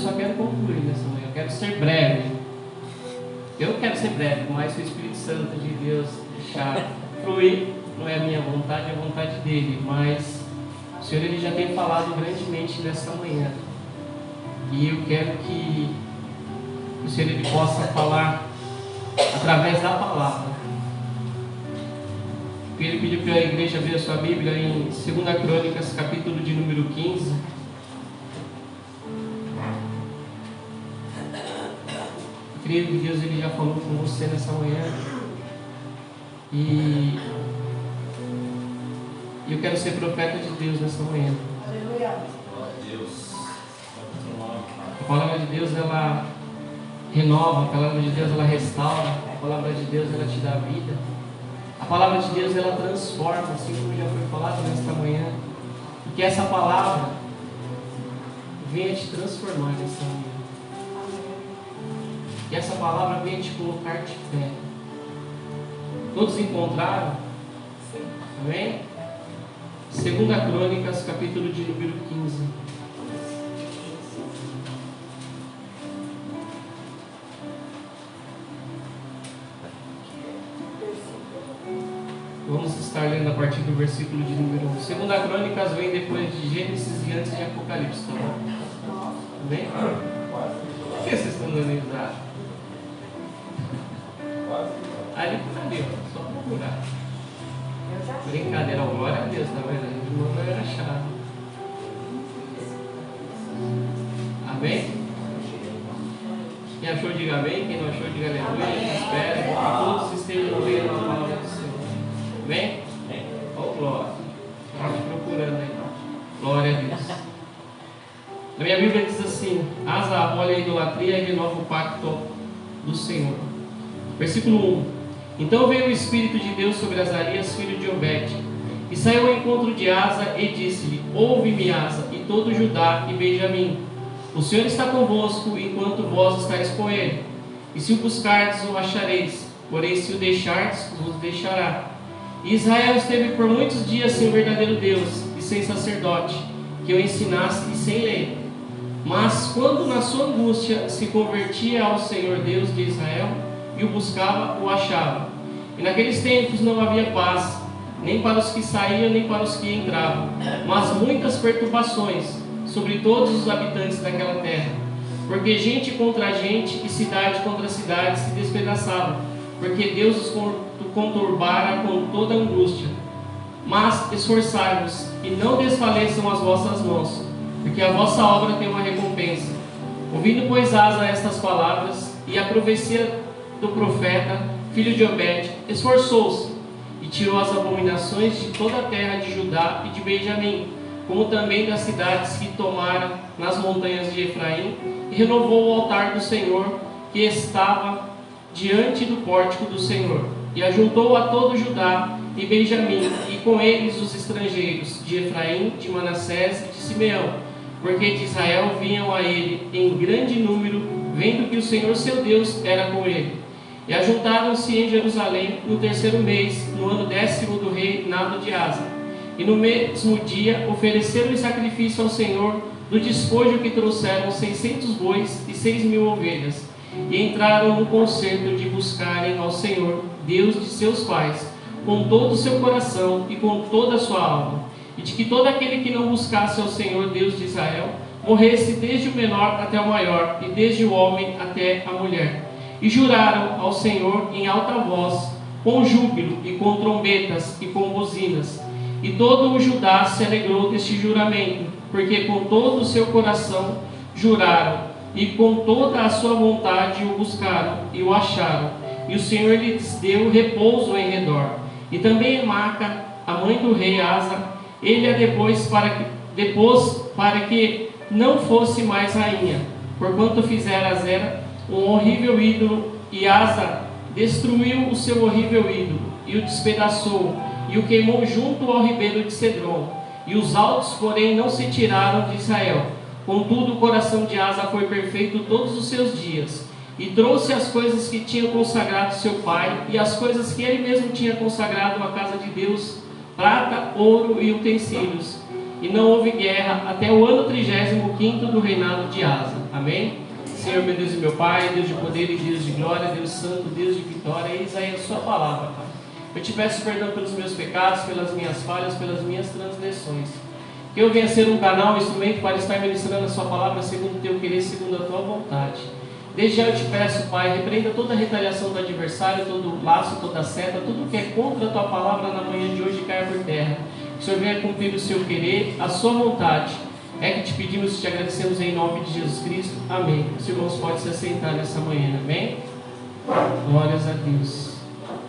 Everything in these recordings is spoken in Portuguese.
só quero concluir nessa manhã, eu quero ser breve. Eu quero ser breve, mas se o Espírito Santo de Deus deixar fluir, não é a minha vontade, é a vontade dele. Mas o Senhor ele já tem falado grandemente nessa manhã. E eu quero que o Senhor ele possa falar através da palavra. Ele pediu para a igreja ver a sua Bíblia em 2 Crônicas, capítulo de número 15. Eu creio que Deus ele já falou com você nessa manhã. E eu quero ser profeta de Deus nessa manhã. Aleluia. A palavra de Deus ela renova, a palavra de Deus ela restaura, a palavra de Deus ela te dá vida. A palavra de Deus ela transforma, assim como já foi falado nesta manhã. E que essa palavra venha te transformar nessa manhã. Que essa palavra venha te colocar de pé. Todos encontraram? Amém? 2 Crônicas, capítulo de número 15. Vamos estar lendo a partir do versículo de número 1. 2 Crônicas vem depois de Gênesis e antes de Apocalipse, tá bom? Amém? Por que vocês estão dando risada? Ali, só procurar. Brincadeira, glória a Deus, tá vendo? A irmã não era chata. Amém? Quem achou, diga amém. Quem não achou, diga aleluia. Espera que todos estejam ouvindo a palavra do Senhor. Amém? Ó, glória. Estamos procurando aí. Glória a Deus. Na minha Bíblia diz assim: Asa abole a idolatria e renova o pacto do Senhor. Versículo 1. Então veio o Espírito de Deus sobre Azarias, filho de Obed, e saiu ao encontro de Asa e disse-lhe: Ouve-me, Asa, e todo Judá e Benjamim. O Senhor está convosco enquanto vós estáis com ele. E se o buscardes, o achareis. Porém, se o deixardes, vos deixará. E Israel esteve por muitos dias sem o verdadeiro Deus e sem sacerdote, que o ensinasse e sem lei. Mas quando na sua angústia se convertia ao Senhor Deus de Israel, e o buscava, o achava. E naqueles tempos não havia paz, nem para os que saíam, nem para os que entravam, mas muitas perturbações sobre todos os habitantes daquela terra. Porque gente contra gente e cidade contra cidade se despedaçavam, porque Deus os conturbara com toda angústia. Mas esforçai-vos, e não desfaleçam as vossas mãos, porque a vossa obra tem uma recompensa. Ouvindo, pois, Asa estas palavras, e a profecia do profeta, filho de Obed, esforçou-se, e tirou as abominações de toda a terra de Judá e de Benjamim, como também das cidades que tomara nas montanhas de Efraim, e renovou o altar do Senhor, que estava diante do pórtico do Senhor, e ajuntou a todo Judá e Benjamim, e com eles os estrangeiros de Efraim, de Manassés e de Simeão, porque de Israel vinham a ele em grande número, vendo que o Senhor seu Deus era com ele. E ajuntaram-se em Jerusalém no 3º mês, no ano 10º do reinado de Asa. E no mesmo dia ofereceram em sacrifício ao Senhor do despojo que trouxeram 600 bois e 6.000 ovelhas. E entraram no concerto de buscarem ao Senhor, Deus de seus pais, com todo o seu coração e com toda a sua alma. E de que todo aquele que não buscasse ao Senhor, Deus de Israel, morresse desde o menor até o maior, e desde o homem até a mulher. E juraram ao Senhor em alta voz, com júbilo e com trombetas e com buzinas. E todo o Judá se alegrou deste juramento, porque com todo o seu coração juraram, e com toda a sua vontade o buscaram e o acharam. E o Senhor lhes deu repouso em redor. E também Maca, a mãe do rei Asa, ele a depôs para que não fosse mais rainha, porquanto fizera Azera um horrível ídolo, e Asa destruiu o seu horrível ídolo, e o despedaçou, e o queimou junto ao ribeiro de Cedron. E os altos, porém, não se tiraram de Israel. Contudo, o coração de Asa foi perfeito todos os seus dias, e trouxe as coisas que tinha consagrado seu pai, e as coisas que ele mesmo tinha consagrado à casa de Deus, prata, ouro e utensílios. e não houve guerra até o ano 35º do reinado de Asa. Amém? Senhor, meu Deus e meu Pai, Deus de poder e Deus de glória, Deus santo, Deus de vitória, eis aí a sua palavra, Pai. Eu te peço perdão pelos meus pecados, pelas minhas falhas, pelas minhas transgressões. Que eu venha ser um canal, um instrumento para estar ministrando a sua palavra segundo o teu querer, segundo a tua vontade. Desde já eu te peço, Pai, repreenda toda a retaliação do adversário, todo laço, toda seta, tudo que é contra a tua palavra na manhã de hoje caia por terra. Que o Senhor venha cumprir o seu querer, a sua vontade. É que te pedimos e te agradecemos em nome de Jesus Cristo. Amém. Os irmãos podem se assentar nessa manhã, amém? Glórias a Deus.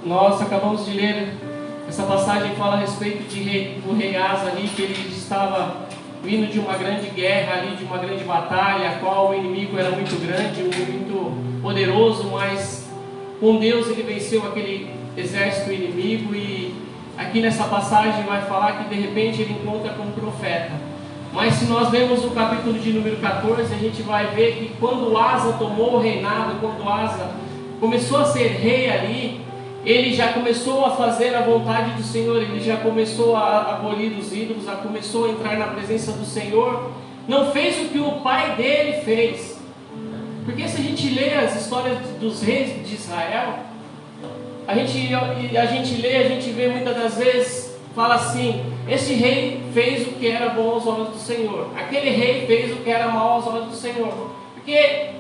Nós acabamos de ler essa passagem, fala a respeito do rei Asa ali, que ele estava vindo de uma grande guerra ali, de uma grande batalha, a qual o inimigo era muito grande, muito poderoso, mas com Deus ele venceu aquele exército inimigo. E aqui nessa passagem vai falar que de repente ele encontra com um profeta. Mas se nós lemos o capítulo de número 14, a gente vai ver que quando Asa tomou o reinado, quando Asa começou a ser rei ali, ele já começou a fazer a vontade do Senhor, ele já começou a abolir os ídolos, já começou a entrar na presença do Senhor, não fez o que o pai dele fez. Porque se a gente lê as histórias dos reis de Israel, a gente vê muitas das vezes, fala assim: esse rei fez o que era bom aos olhos do Senhor, aquele rei fez o que era mal aos olhos do Senhor. Porque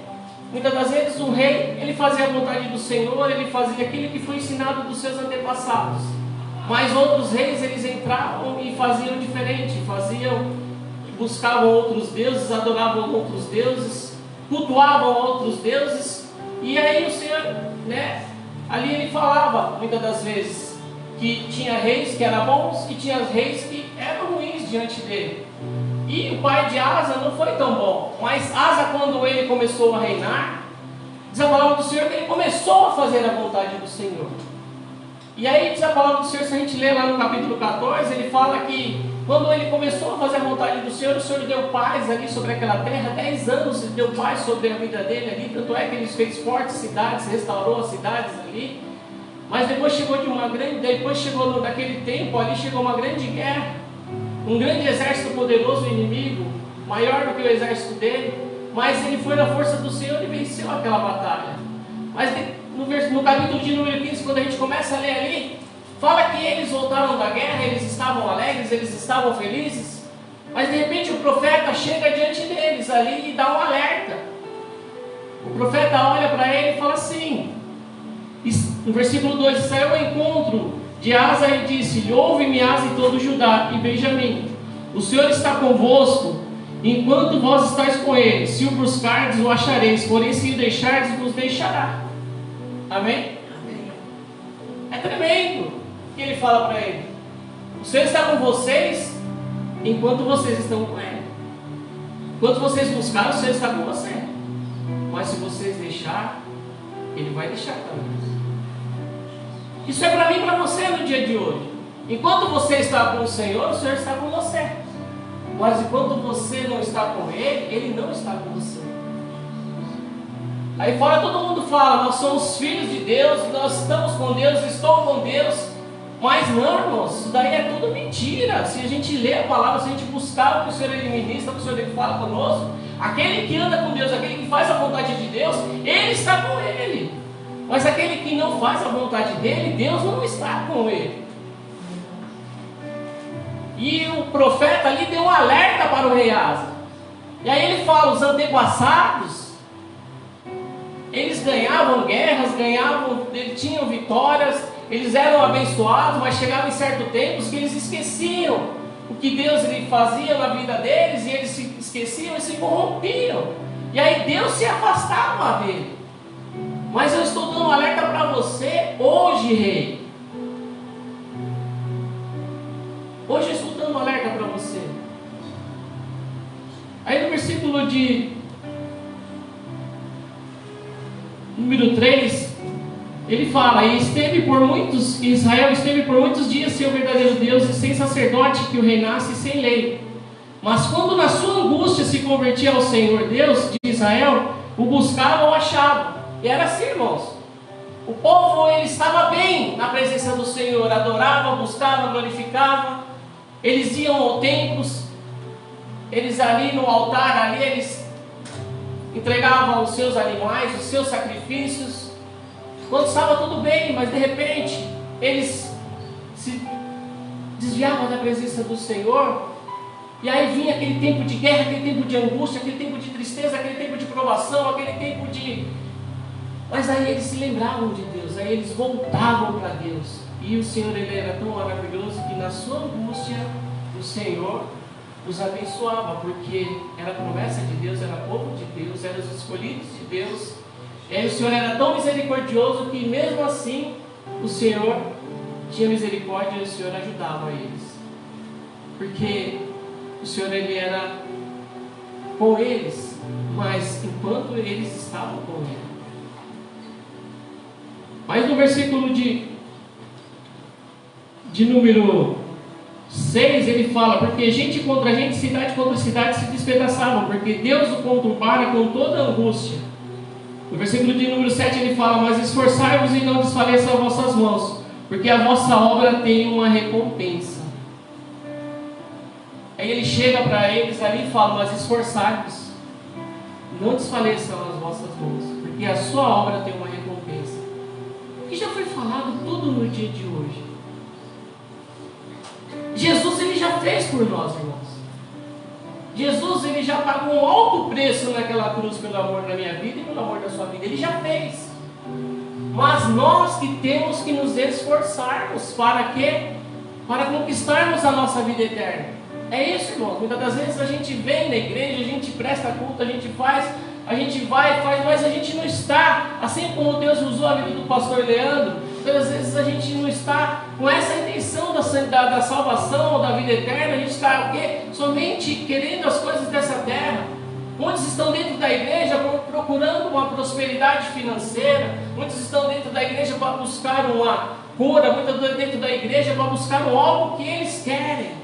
muitas das vezes o rei, ele fazia a vontade do Senhor, ele fazia aquilo que foi ensinado dos seus antepassados. Mas outros reis, eles entravam e faziam diferente, buscavam outros deuses, adoravam outros deuses, cultuavam outros deuses. E aí o Senhor, ali ele falava, muitas das vezes, que tinha reis que eram bons e tinha reis que eram ruins diante dele. E o pai de Asa não foi tão bom, mas Asa, quando ele começou a reinar, diz a palavra do Senhor que ele começou a fazer a vontade do Senhor. E aí diz a palavra do Senhor, se a gente ler lá no capítulo 14, ele fala que quando ele começou a fazer a vontade do Senhor, o Senhor deu paz ali sobre aquela terra, 10 anos deu paz sobre a vida dele ali, tanto é que ele fez fortes cidades, restaurou as cidades ali. Mas depois chegou naquele tempo ali, chegou uma grande guerra, um grande exército poderoso inimigo, maior do que o exército dele, mas ele foi na força do Senhor e venceu aquela batalha. Mas no capítulo de número 15, quando a gente começa a ler ali, fala que eles voltaram da guerra, eles estavam alegres, eles estavam felizes, mas de repente o profeta chega diante deles ali e dá um alerta. O profeta olha para ele e fala assim, no versículo 2: saiu ao encontro de Asa e disse-lhe: ouve-me, Asa e todo Judá e Benjamim, o Senhor está convosco, enquanto vós estáis com ele. Se o buscardes, o achareis, porém se o deixardes, vos deixará. Amém? Amém. É tremendo que ele fala para ele: o Senhor está com vocês, enquanto vocês estão com ele. Enquanto vocês buscarem, o Senhor está com você. Mas se vocês deixar, ele vai deixar também. Isso é para mim e para você no dia de hoje. Enquanto você está com o Senhor está com você. Mas enquanto você não está com Ele, Ele não está com você. Aí fora todo mundo fala: nós somos filhos de Deus, nós estamos com Deus, estou com Deus. Mas não, irmãos, isso daí é tudo mentira. Se a gente ler a palavra, se a gente buscar o que o Senhor ele ministra, o que o Senhor ele fala conosco, aquele que anda com Deus, aquele que faz a vontade de Deus, ele está com Ele. Mas aquele que não faz a vontade dele, Deus não está com ele. E o profeta ali deu um alerta para o rei Asa. E aí ele fala: os antepassados, eles ganhavam guerras, eles tinham vitórias, eles eram abençoados, mas chegava em certo tempo que eles esqueciam o que Deus ele fazia na vida deles, e eles se esqueciam e se corrompiam. E aí Deus se afastava dele. Mas eu estou dando um alerta para você hoje, rei. Hoje eu estou dando um alerta para você. Aí no versículo de número 3, ele fala: Israel esteve por muitos dias sem o verdadeiro Deus e sem sacerdote que o reinasse, sem lei. Mas quando na sua angústia se convertia ao Senhor Deus de Israel, o buscava ou achava. E era assim, irmãos. O povo ele estava bem na presença do Senhor, adorava, buscava, glorificava. Eles iam ao templo, eles ali no altar, ali eles entregavam os seus animais, os seus sacrifícios, quando estava tudo bem, mas de repente eles se desviavam da presença do Senhor, e aí vinha aquele tempo de guerra, aquele tempo de angústia, aquele tempo de tristeza, aquele tempo de provação, aquele tempo de... Mas aí eles se lembravam de Deus, aí eles voltavam para Deus, e o Senhor, Ele era tão maravilhoso que na sua angústia o Senhor os abençoava, porque era promessa de Deus, era povo de Deus, eram os escolhidos de Deus. E aí o Senhor era tão misericordioso que mesmo assim o Senhor tinha misericórdia e o Senhor ajudava eles, porque o Senhor, Ele era com eles, mas enquanto eles estavam com Ele. Mas no versículo de número 6, ele fala: porque gente contra gente, cidade contra cidade se despedaçavam, porque Deus o conturbara com toda angústia. No versículo de número 7 ele fala: mas esforçai-vos e não desfaleçam as vossas mãos, porque a vossa obra tem uma recompensa. Aí ele chega para eles ali e fala: mas esforçai-vos, não desfaleçam as vossas mãos, porque a sua obra tem uma recompensa. Que já foi falado tudo no dia de hoje. Jesus, Ele já fez por nós, irmãos. Jesus, Ele já pagou um alto preço naquela cruz pelo amor da minha vida e pelo amor da sua vida. Ele já fez. Mas nós que temos que nos esforçarmos para quê? Para conquistarmos a nossa vida eterna. É isso, irmãos. Muitas das vezes a gente vem na igreja, a gente presta culto, a gente faz, a gente vai e faz, mas a gente não está, assim como Deus usou a vida do pastor Leandro, muitas vezes a gente não está com essa intenção da salvação ou da vida eterna. A gente está o quê? Somente querendo as coisas dessa terra. Muitos estão dentro da igreja procurando uma prosperidade financeira, muitos estão dentro da igreja para buscar uma cura, muitos estão dentro da igreja para buscar algo que eles querem.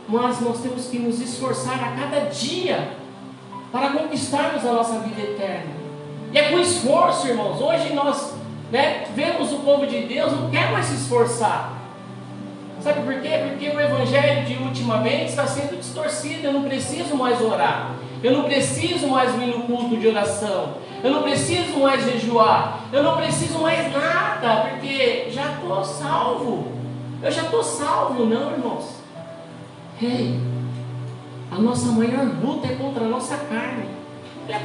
Mas nós temos que nos esforçar a cada dia para conquistarmos a nossa vida eterna. E é com esforço, irmãos. Hoje nós vemos o povo de Deus não quer mais se esforçar. Sabe por quê? Porque o evangelho de ultimamente está sendo distorcido. Eu não preciso mais orar, eu não preciso mais vir no culto de oração, eu não preciso mais jejuar, eu não preciso mais nada, porque já estou salvo. Eu já estou salvo. Não, irmãos. Ei, a nossa maior luta é contra a nossa carne. E a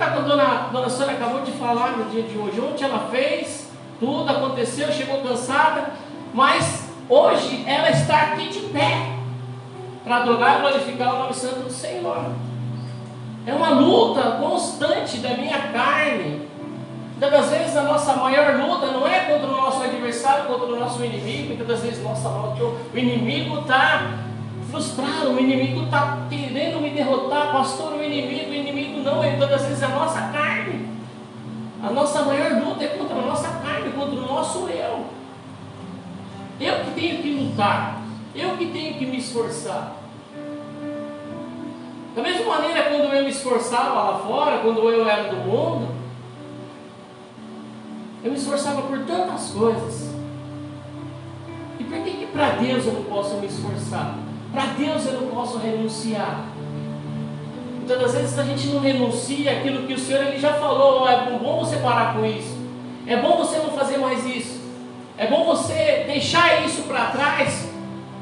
dona Sônia acabou de falar no dia de hoje. Ontem ela fez, tudo aconteceu, chegou cansada, mas hoje ela está aqui de pé para adorar e glorificar o nome santo do Senhor. É uma luta constante da minha carne. Muitas das vezes a nossa maior luta não é contra o nosso adversário, contra o nosso inimigo. Muitas das vezes o inimigo está frustrado, o inimigo está querendo me derrotar, pastor, o inimigo não, ele todas as vezes é a nossa carne. A nossa maior luta é contra a nossa carne, contra o nosso eu. Eu que tenho que lutar, eu que tenho que me esforçar. Da mesma maneira, quando eu me esforçava lá fora, quando eu era do mundo, eu me esforçava por tantas coisas. E por que para Deus eu não posso me esforçar? Para Deus eu não posso renunciar. Muitas das vezes a gente não renuncia aquilo que o Senhor Ele já falou. É bom você parar com isso, é bom você não fazer mais isso, é bom você deixar isso para trás.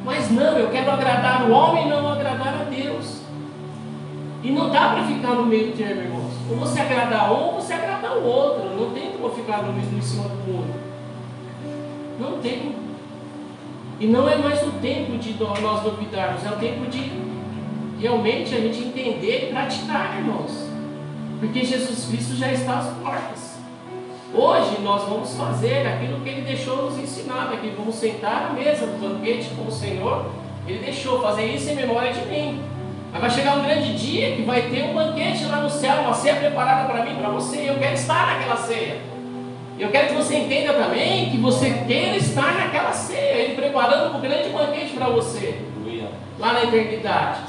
Mas não, eu quero agradar o homem e não agradar a Deus. E não dá para ficar no meio termo, irmãos. Ou você agradar um, ou você agradar o outro. Não tem como ficar no mesmo em cima do outro. Não tem. E não é mais o tempo de nós duvidarmos, é o tempo de realmente a gente entender e praticar, irmãos. Porque Jesus Cristo já está às portas. Hoje nós vamos fazer aquilo que Ele deixou nos ensinar, que vamos sentar à mesa do banquete com o Senhor. Ele deixou fazer isso em memória de mim. Mas vai chegar um grande dia que vai ter um banquete lá no céu, uma ceia preparada para mim e para você. Eu quero estar naquela ceia. Eu quero que você entenda também que você queira estar naquela ceia, Ele preparando um grande banquete para você, lá na eternidade.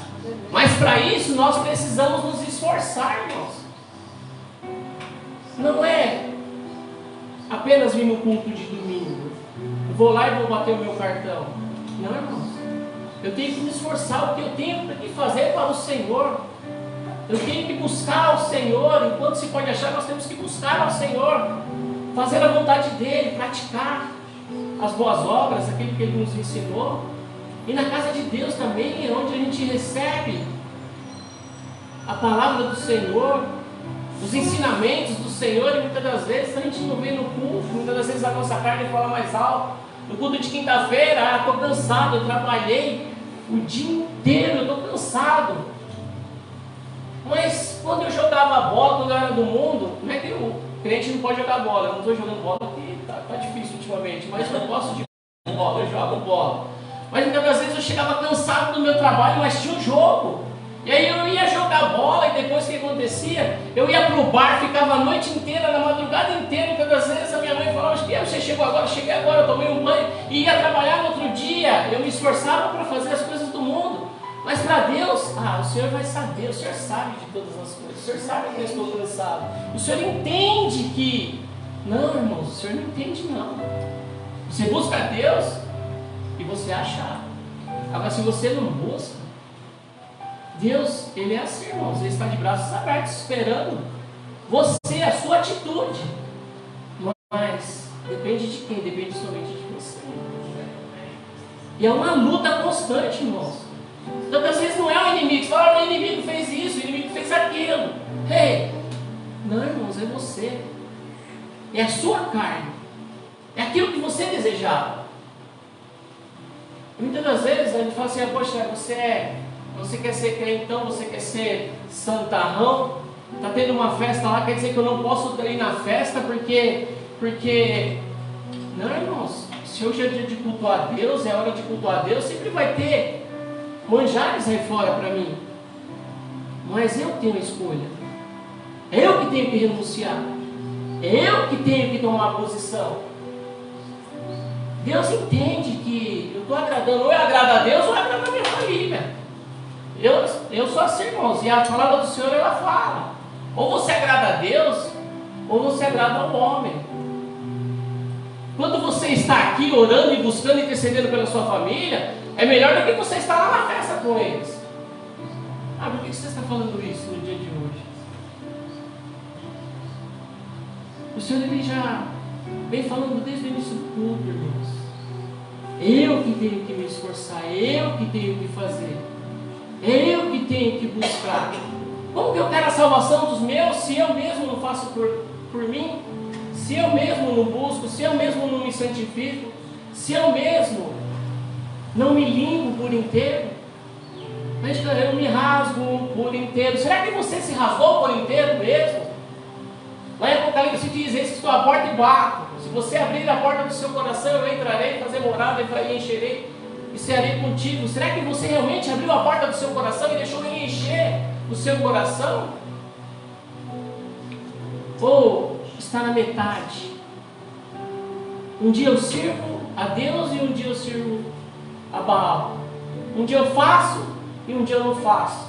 Mas para isso nós precisamos nos esforçar, irmãos. Não é apenas vir no culto de domingo, vou lá e vou bater o meu cartão. Não, irmãos. Eu tenho que me esforçar, o que eu tenho que fazer para o Senhor. Eu tenho que buscar ao Senhor. Enquanto se pode achar, nós temos que buscar ao Senhor, fazer a vontade dEle, praticar as boas obras, aquilo que Ele nos ensinou. E na casa de Deus também, é onde a gente recebe a palavra do Senhor, os ensinamentos do Senhor. E muitas das vezes a gente não vê no culto, muitas das vezes a nossa carne fala mais alto. No culto de quinta-feira, estou cansado, eu trabalhei o dia inteiro, eu estou cansado. Mas quando eu jogava bola, quando eu era do mundo, não é que o crente não pode jogar bola, eu não estou jogando bola porque está difícil ultimamente, mas eu gosto de bola, eu jogo bola. Mas muitas das vezes eu chegava cansado do meu trabalho, mas tinha um jogo. E aí eu ia jogar bola, e depois o que acontecia? Eu ia para o bar, ficava a noite inteira, na madrugada inteira. Muitas das vezes a minha mãe falava: você chegou agora? Cheguei agora, eu tomei um banho e ia trabalhar no outro dia. Eu me esforçava para fazer as coisas do mundo. Mas para Deus, o Senhor vai saber, o Senhor sabe de todas as coisas, o Senhor sabe que eu estou cansado. O Senhor entende que... Não, irmãos, o Senhor não entende não. Você busca a Deus e você acha. Agora, se você não busca, Deus, Ele é assim, irmãos, Ele está de braços abertos, esperando você, a sua atitude. Mas depende de quem? Depende somente de você. E é uma luta constante, irmãos. Tantas vezes não é o inimigo. Você fala: o inimigo fez isso, o inimigo fez aquilo. Não, irmãos, é você. É a sua carne. É aquilo que você desejava. Muitas das vezes a gente fala assim: poxa, você quer ser crentão, você quer ser santarrão, está tendo uma festa lá, quer dizer que eu não posso ir na festa porque... Não, irmãos, se hoje é dia de cultuar a Deus, é hora de cultuar a Deus, sempre vai ter manjares aí fora para mim. Mas eu tenho a escolha. É eu que tenho que renunciar. É eu que tenho que tomar a posição. Deus entende que eu estou agradando, ou eu agrado a Deus ou eu agrado a minha família. Eu sou assim, irmãos, e a palavra do Senhor, ela fala: ou você agrada a Deus, ou você agrada ao homem. Quando você está aqui orando e buscando e intercedendo pela sua família, é melhor do que você estar lá na festa com eles. Por que você está falando isso no dia de hoje? O Senhor, Ele já vem falando desde o início do culto, irmãos. Eu que tenho que me esforçar, eu que tenho que fazer, eu que tenho que buscar. Como que eu quero a salvação dos meus se eu mesmo não faço por mim? Se eu mesmo não busco, se eu mesmo não me santifico, se eu mesmo não me limpo por inteiro? Mas eu me rasgo por inteiro. Será que você se rasgou por inteiro mesmo? Lá em Apocalipse diz: eis que estou à porta e bato. Se você abrir a porta do seu coração, eu entrarei, fazer morada e encherei e cearei contigo. Será que você realmente abriu a porta do seu coração e deixou Ele encher o seu coração? Ou está na metade? Um dia eu sirvo a Deus e um dia eu sirvo a Baal. Um dia eu faço e um dia eu não faço.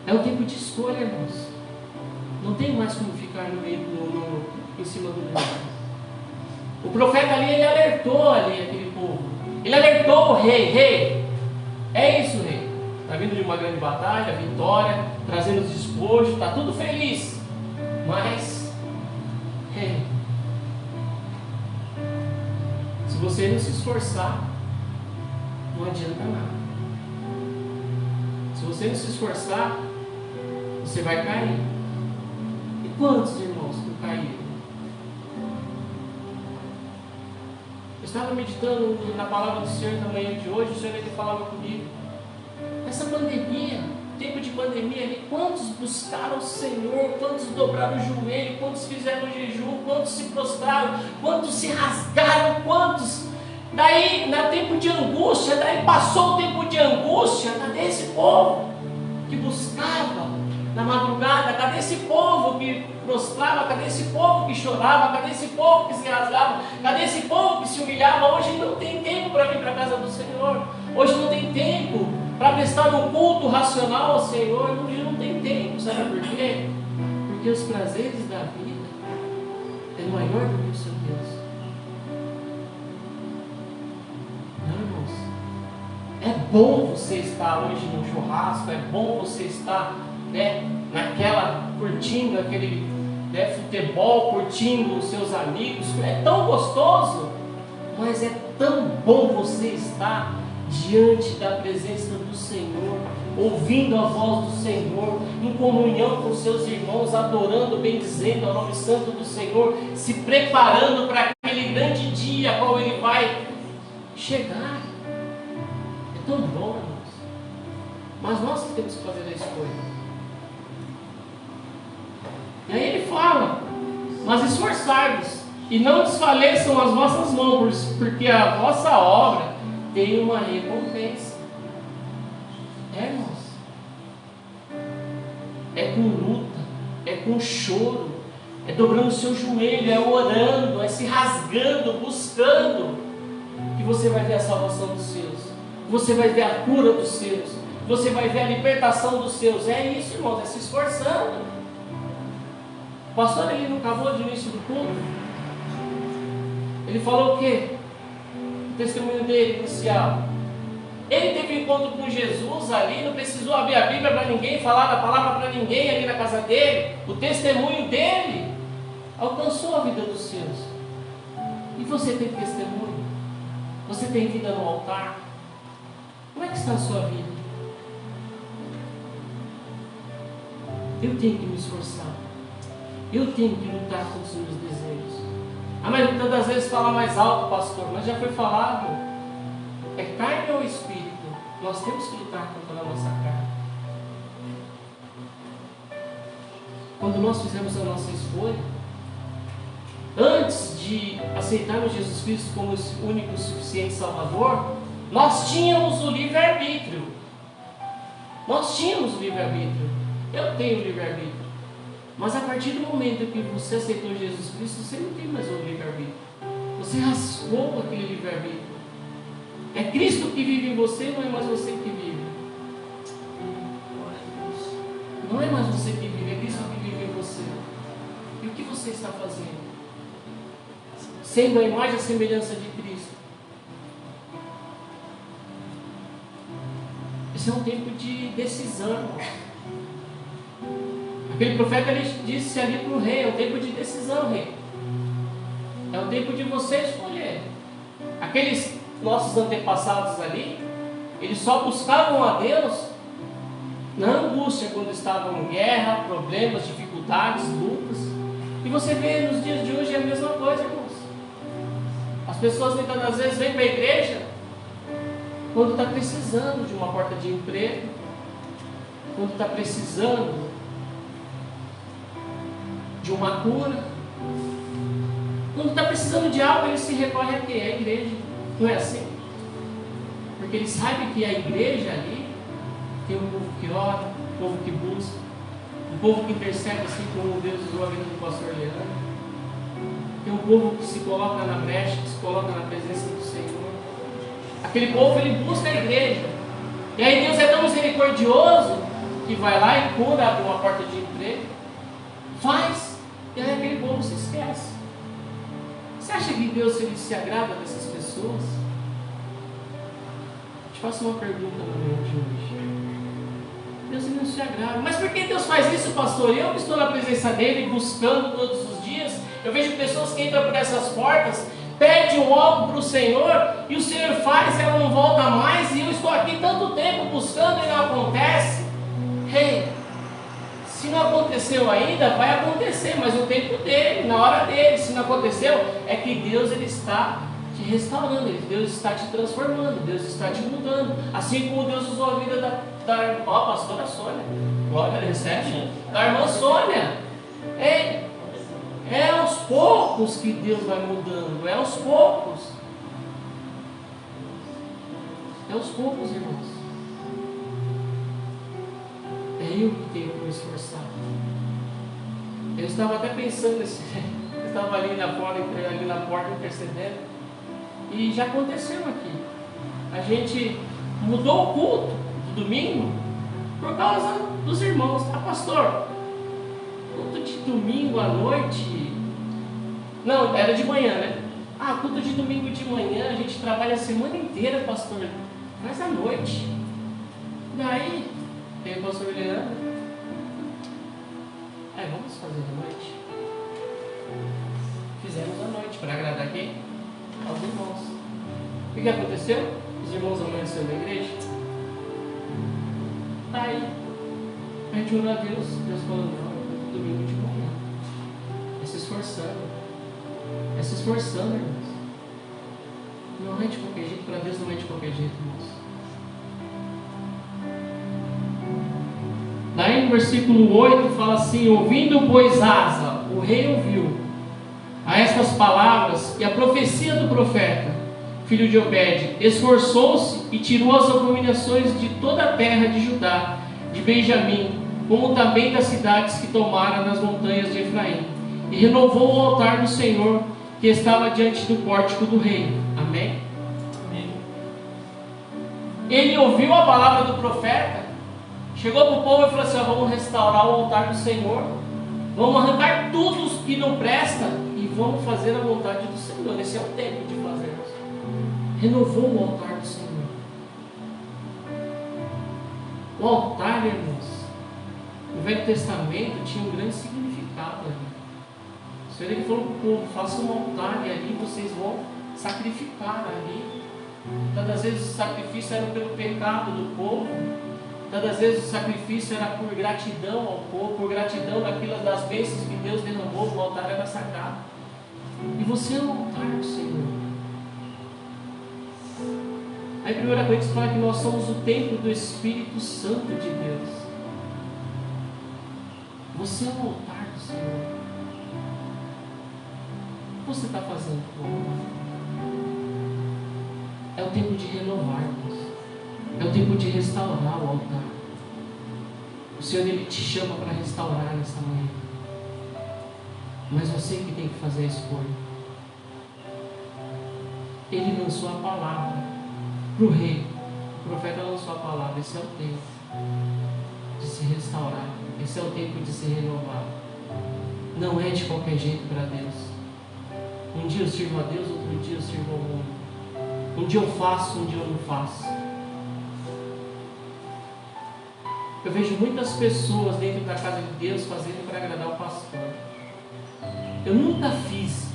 É um tempo de escolha, irmãos. Não tem mais como ficar no meio em cima do muro. O profeta ali, ele alertou ali aquele povo. Ele alertou o rei: é isso, rei. Está vindo de uma grande batalha, vitória, trazendo os despojos, está tudo feliz. Mas, rei, se você não se esforçar, não adianta nada. Se você não se esforçar, você vai cair. E quantos irmãos não caíram? Eu estava meditando na palavra do Senhor na manhã de hoje. O Senhor, Ele falava comigo: essa pandemia, tempo de pandemia ali, quantos buscaram o Senhor, quantos dobraram o joelho, quantos fizeram jejum, quantos se prostraram, quantos se rasgaram, quantos... Daí, no tempo de angústia, daí passou o tempo de angústia. Cadê esse povo que buscava na madrugada? Cadê esse povo que prostrava? Cadê esse povo que chorava? Cadê esse povo que se rasgava? Cadê esse povo que se humilhava? Hoje não tem tempo para vir para a casa do Senhor. Hoje não tem tempo para prestar um culto racional ao Senhor. Hoje não tem tempo. Sabe por quê? Porque os prazeres da vida é maior do que o seu Deus. É bom você estar hoje no churrasco, é bom você estar, né, curtindo aquele, né, futebol, curtindo os seus amigos. É tão gostoso, mas é tão bom você estar diante da presença do Senhor, ouvindo a voz do Senhor, em comunhão com seus irmãos, adorando, bendizendo ao nome santo do Senhor, se preparando para aquele grande dia qual Ele vai chegar. É tão bom, irmãos. Mas nós temos que fazer a escolha. E aí Ele fala: mas esforçai-vos e não desfaleçam as vossas mãos, porque a vossa obra tem uma recompensa. Irmãos, é com luta, é com choro, é dobrando o seu joelho, é orando, é se rasgando, buscando, que você vai ver a salvação dos seus, você vai ver a cura dos seus, você vai ver a libertação dos seus. É isso, irmãos, é se esforçando. O pastor, ele não acabou de início do culto, ele falou o quê? O testemunho dele inicial. Ele teve um encontro com Jesus ali, não precisou abrir a Bíblia para ninguém, falar da palavra para ninguém ali na casa dele. O testemunho dele alcançou a vida dos seus. E você tem testemunho? Você tem vida no altar? Como é que está a sua vida? Eu tenho que me esforçar. Eu tenho que lutar com os meus desejos. A maioria das vezes fala mais alto, pastor, mas já foi falado. É carne ou espírito? Nós temos que lutar contra a nossa carne. Quando nós fizemos a nossa escolha, antes de aceitarmos Jesus Cristo como o único e suficiente Salvador, nós tínhamos o livre-arbítrio. Nós tínhamos o livre-arbítrio. Eu tenho o livre-arbítrio. Mas a partir do momento que você aceitou Jesus Cristo, você não tem mais o livre-arbítrio. Você raspou aquele livre-arbítrio. É Cristo que vive em você, não é mais você que vive. Não é mais você que vive, é Cristo que vive em você. E o que você está fazendo? Sendo a imagem e a semelhança de Cristo. Esse é um tempo de decisão. Aquele profeta, ele disse ali para o rei: é um tempo de decisão, rei. É um tempo de você escolher. Aqueles nossos antepassados ali, eles só buscavam a Deus na angústia, quando estavam em guerra, problemas, dificuldades, lutas. E você vê nos dias de hoje é a mesma coisa, irmãos. As pessoas muitas das vezes vêm para a igreja quando está precisando de uma porta de emprego, quando está precisando de uma cura, quando está precisando de algo, ele se recorre a quê? A igreja. Não é assim? Porque ele sabe que a igreja ali tem um povo que ora, um povo que busca, um povo que intercede, assim como Deus usou a vida do pastor Leandro. Tem um povo que se coloca na brecha, que se coloca na presença do Senhor. Aquele povo, ele busca a igreja. E aí Deus é tão misericordioso que vai lá e cura, abre uma porta de emprego, faz, e aí aquele povo se esquece. Você acha que Deus, ele se agrada dessas pessoas? Te faço uma pergunta no meu de hoje. Deus, ele não se agrada. Mas por que Deus faz isso, pastor? Eu que estou na presença dele, buscando todos os dias, eu vejo pessoas que entram por essas portas, pedem algo para o Senhor, e o Senhor faz, ela não volta mais, e eu estou aqui tanto tempo buscando e não acontece. Hey, se não aconteceu ainda, vai acontecer, mas no tempo dele, na hora dele. Se não aconteceu, é que Deus, ele está te restaurando, Deus está te transformando, Deus está te mudando. Assim como Deus usou a vida da pastora Sônia, glória, recebe, da irmã Sônia. É aos poucos que Deus vai mudando, é aos poucos. É aos poucos, irmãos. É eu que tenho que me esforçar. Eu estava até pensando eu estava ali na porta intercedendo, e já aconteceu aqui. A gente mudou o culto do domingo por causa dos irmãos. Pastor, culto de domingo à noite? Não, era de manhã, né? Culto de domingo de manhã, a gente trabalha a semana inteira, pastor. Mas à noite. Daí, tem o pastor Leandro. Vamos fazer à noite. Fizemos à noite, para agradar quem? Aos irmãos. O que aconteceu? Os irmãos amanheceram na igreja. Aí, a gente orou a Deus. Deus falou, não, domingo de manhã. É se esforçando. É se esforçando, irmãos. Não é de qualquer jeito, para Deus não é de qualquer jeito, irmãos. Daí no versículo 8 fala assim: ouvindo, pois, Asa, o rei ouviu a estas palavras e a profecia do profeta, filho de Obed, esforçou-se e tirou as abominações de toda a terra de Judá, de Benjamim, como também das cidades que tomara nas montanhas de Efraim, e renovou o altar do Senhor que estava diante do pórtico do rei. Amém? Amém. Ele ouviu a palavra do profeta, chegou para o povo e falou assim: vamos restaurar o altar do Senhor, vamos arrancar tudo que não presta e vamos fazer a vontade do Senhor. Esse é o tempo de fazermos. Renovou o altar do Senhor. O altar, irmãos, no Velho Testamento tinha um grande significado ali. O Senhor ele falou para o povo: faça um altar e ali vocês vão sacrificar ali. Tantas vezes o sacrifício era pelo pecado do povo, tantas vezes o sacrifício era por gratidão ao povo, por gratidão daquelas das bênçãos que Deus derramou. O altar era sagrado. E você é o altar do Senhor. Aí 1 Coríntios fala que nós somos o templo do Espírito Santo de Deus. Você é o altar do Senhor. O que você está fazendo com o altar? É o tempo de renovar, irmãos. É o tempo de restaurar o altar. O Senhor ele te chama para restaurar nessa manhã. Mas você que tem que fazer a escolha. Ele lançou a palavra para o rei. O profeta lançou a palavra. Esse é o tempo de se restaurar. Esse é o tempo de se renovar. Não é de qualquer jeito para Deus. Um dia eu sirvo a Deus, outro dia eu sirvo ao mundo. Um dia eu faço, um dia eu não faço. Eu vejo muitas pessoas dentro da casa de Deus fazendo para agradar o pastor. Eu nunca fiz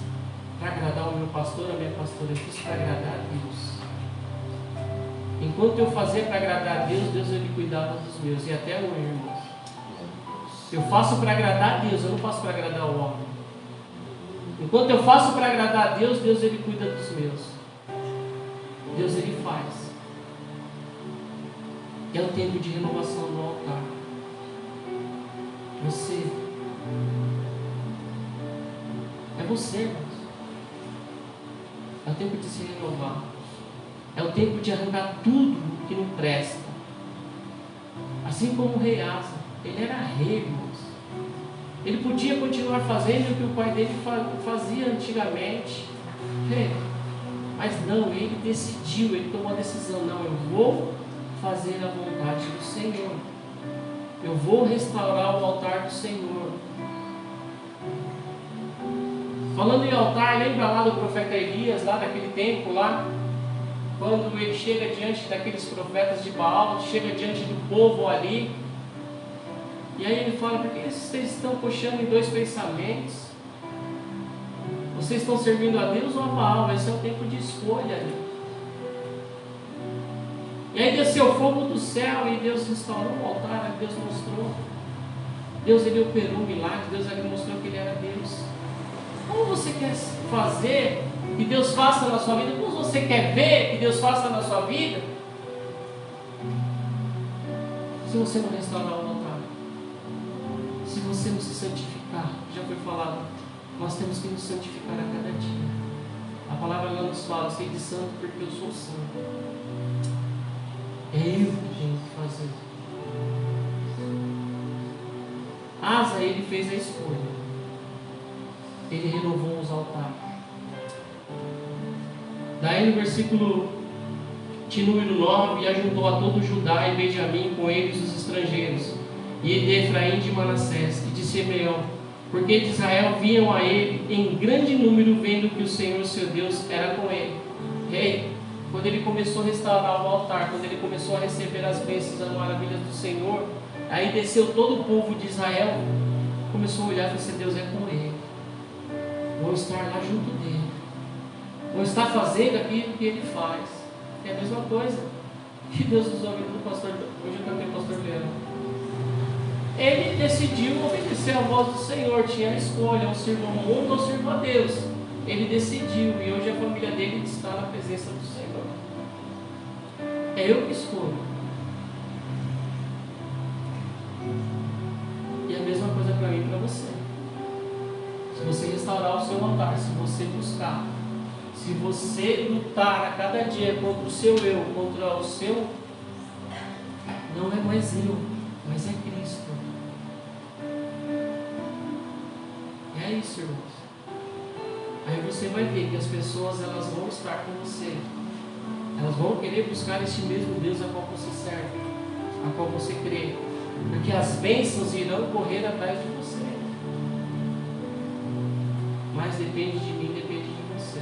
para agradar o meu pastor, a minha pastora. Eu fiz para agradar a Deus. Enquanto eu fazia para agradar a Deus, Deus ele cuidava dos meus. E até hoje, irmãos. Eu faço para agradar a Deus, eu não faço para agradar o homem. Enquanto eu faço para agradar a Deus, Deus ele cuida dos meus. Deus ele faz. É o tempo de renovação no altar. Você. É você, irmãos. É o tempo de se renovar. É o tempo de arrancar tudo que não presta. Assim como o rei Asa. Ele era rei, irmãos. Ele podia continuar fazendo o que o pai dele fazia antigamente. Mas não, ele decidiu, ele tomou a decisão. Não, eu vou fazer a vontade do Senhor. Eu vou restaurar o altar do Senhor. Falando em altar, lembra lá do profeta Elias, lá daquele tempo lá, quando ele chega diante daqueles profetas de Baal, chega diante do povo ali, e aí ele fala: por que vocês estão coxando em dois pensamentos? Vocês estão servindo a Deus ou a Baal? Esse é o tempo de escolha ali. E aí desceu o fogo do céu e Deus restaurou o altar. Deus mostrou. Deus ele operou um milagre. Deus ele mostrou que ele era Deus. Como você quer fazer que Deus faça na sua vida? Como você quer ver que Deus faça na sua vida? Se você não restaurar o altar, se você não se santificar, já foi falado, nós temos que nos santificar a cada dia. A palavra lá nos fala: sede santo porque eu sou santo. É eu que tenho que fazer. Asa, ele fez a escolha. Ele renovou os altares. Daí no versículo de número 9: e ajuntou a todo Judá e Benjamim, com eles os estrangeiros, e de Efraim, de Manassés e de Simeão, porque de Israel vinham a ele em grande número, vendo que o Senhor seu Deus era com ele. Rei, quando ele começou a restaurar o altar, quando ele começou a receber as bênçãos, as maravilhas do Senhor, aí desceu todo o povo de Israel, começou a olhar e falou assim: Deus é com ele, vou estar lá junto dele, vou estar fazendo aquilo que ele faz. É a mesma coisa que Deus nos ouviu do pastor, hoje eu cantei o pastor Leandro. Ele decidiu obedecer à voz do Senhor, tinha a escolha, ou sirva ao mundo ou sirva a Deus. Ele decidiu, e hoje a família dele está na presença do Senhor. É eu que escolho. E a mesma coisa para mim e para você. Se você restaurar o seu altar, se você buscar, se você lutar a cada dia contra o seu eu, contra o seu, não é mais eu, mas é Cristo. É isso, irmãos. Aí você vai ver que as pessoas, elas vão estar com você. Elas vão querer buscar este mesmo Deus a qual você serve, a qual você crê. Porque as bênçãos irão correr atrás de você. Mas depende de mim, depende de você.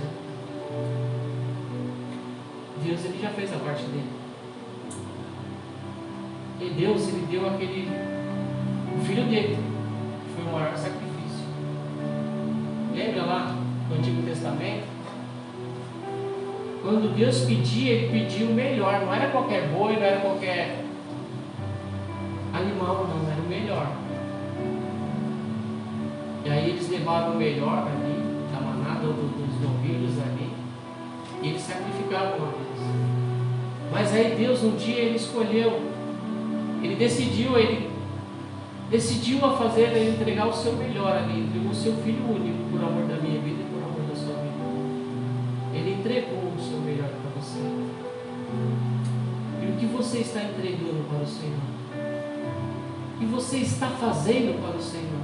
Deus, ele já fez a parte dele. E Deus, ele deu o filho dele, que foi o maior sacrifício. Lembra lá no Antigo Testamento? Quando Deus pedia, ele pediu o melhor. Não era qualquer boi, não era qualquer animal, não, era o melhor. E aí eles levaram o melhor ali, da manada dos novilhos ali, e eles sacrificavam a Deus. Mas aí Deus, um dia, ele escolheu, ele decidiu a fazer, ele entregar o seu melhor ali, entregou o seu filho único, por amor da minha vida e por amor da sua vida. Ele entregou o seu melhor para você. E o que você está entregando para o Senhor? O que você está fazendo para o Senhor?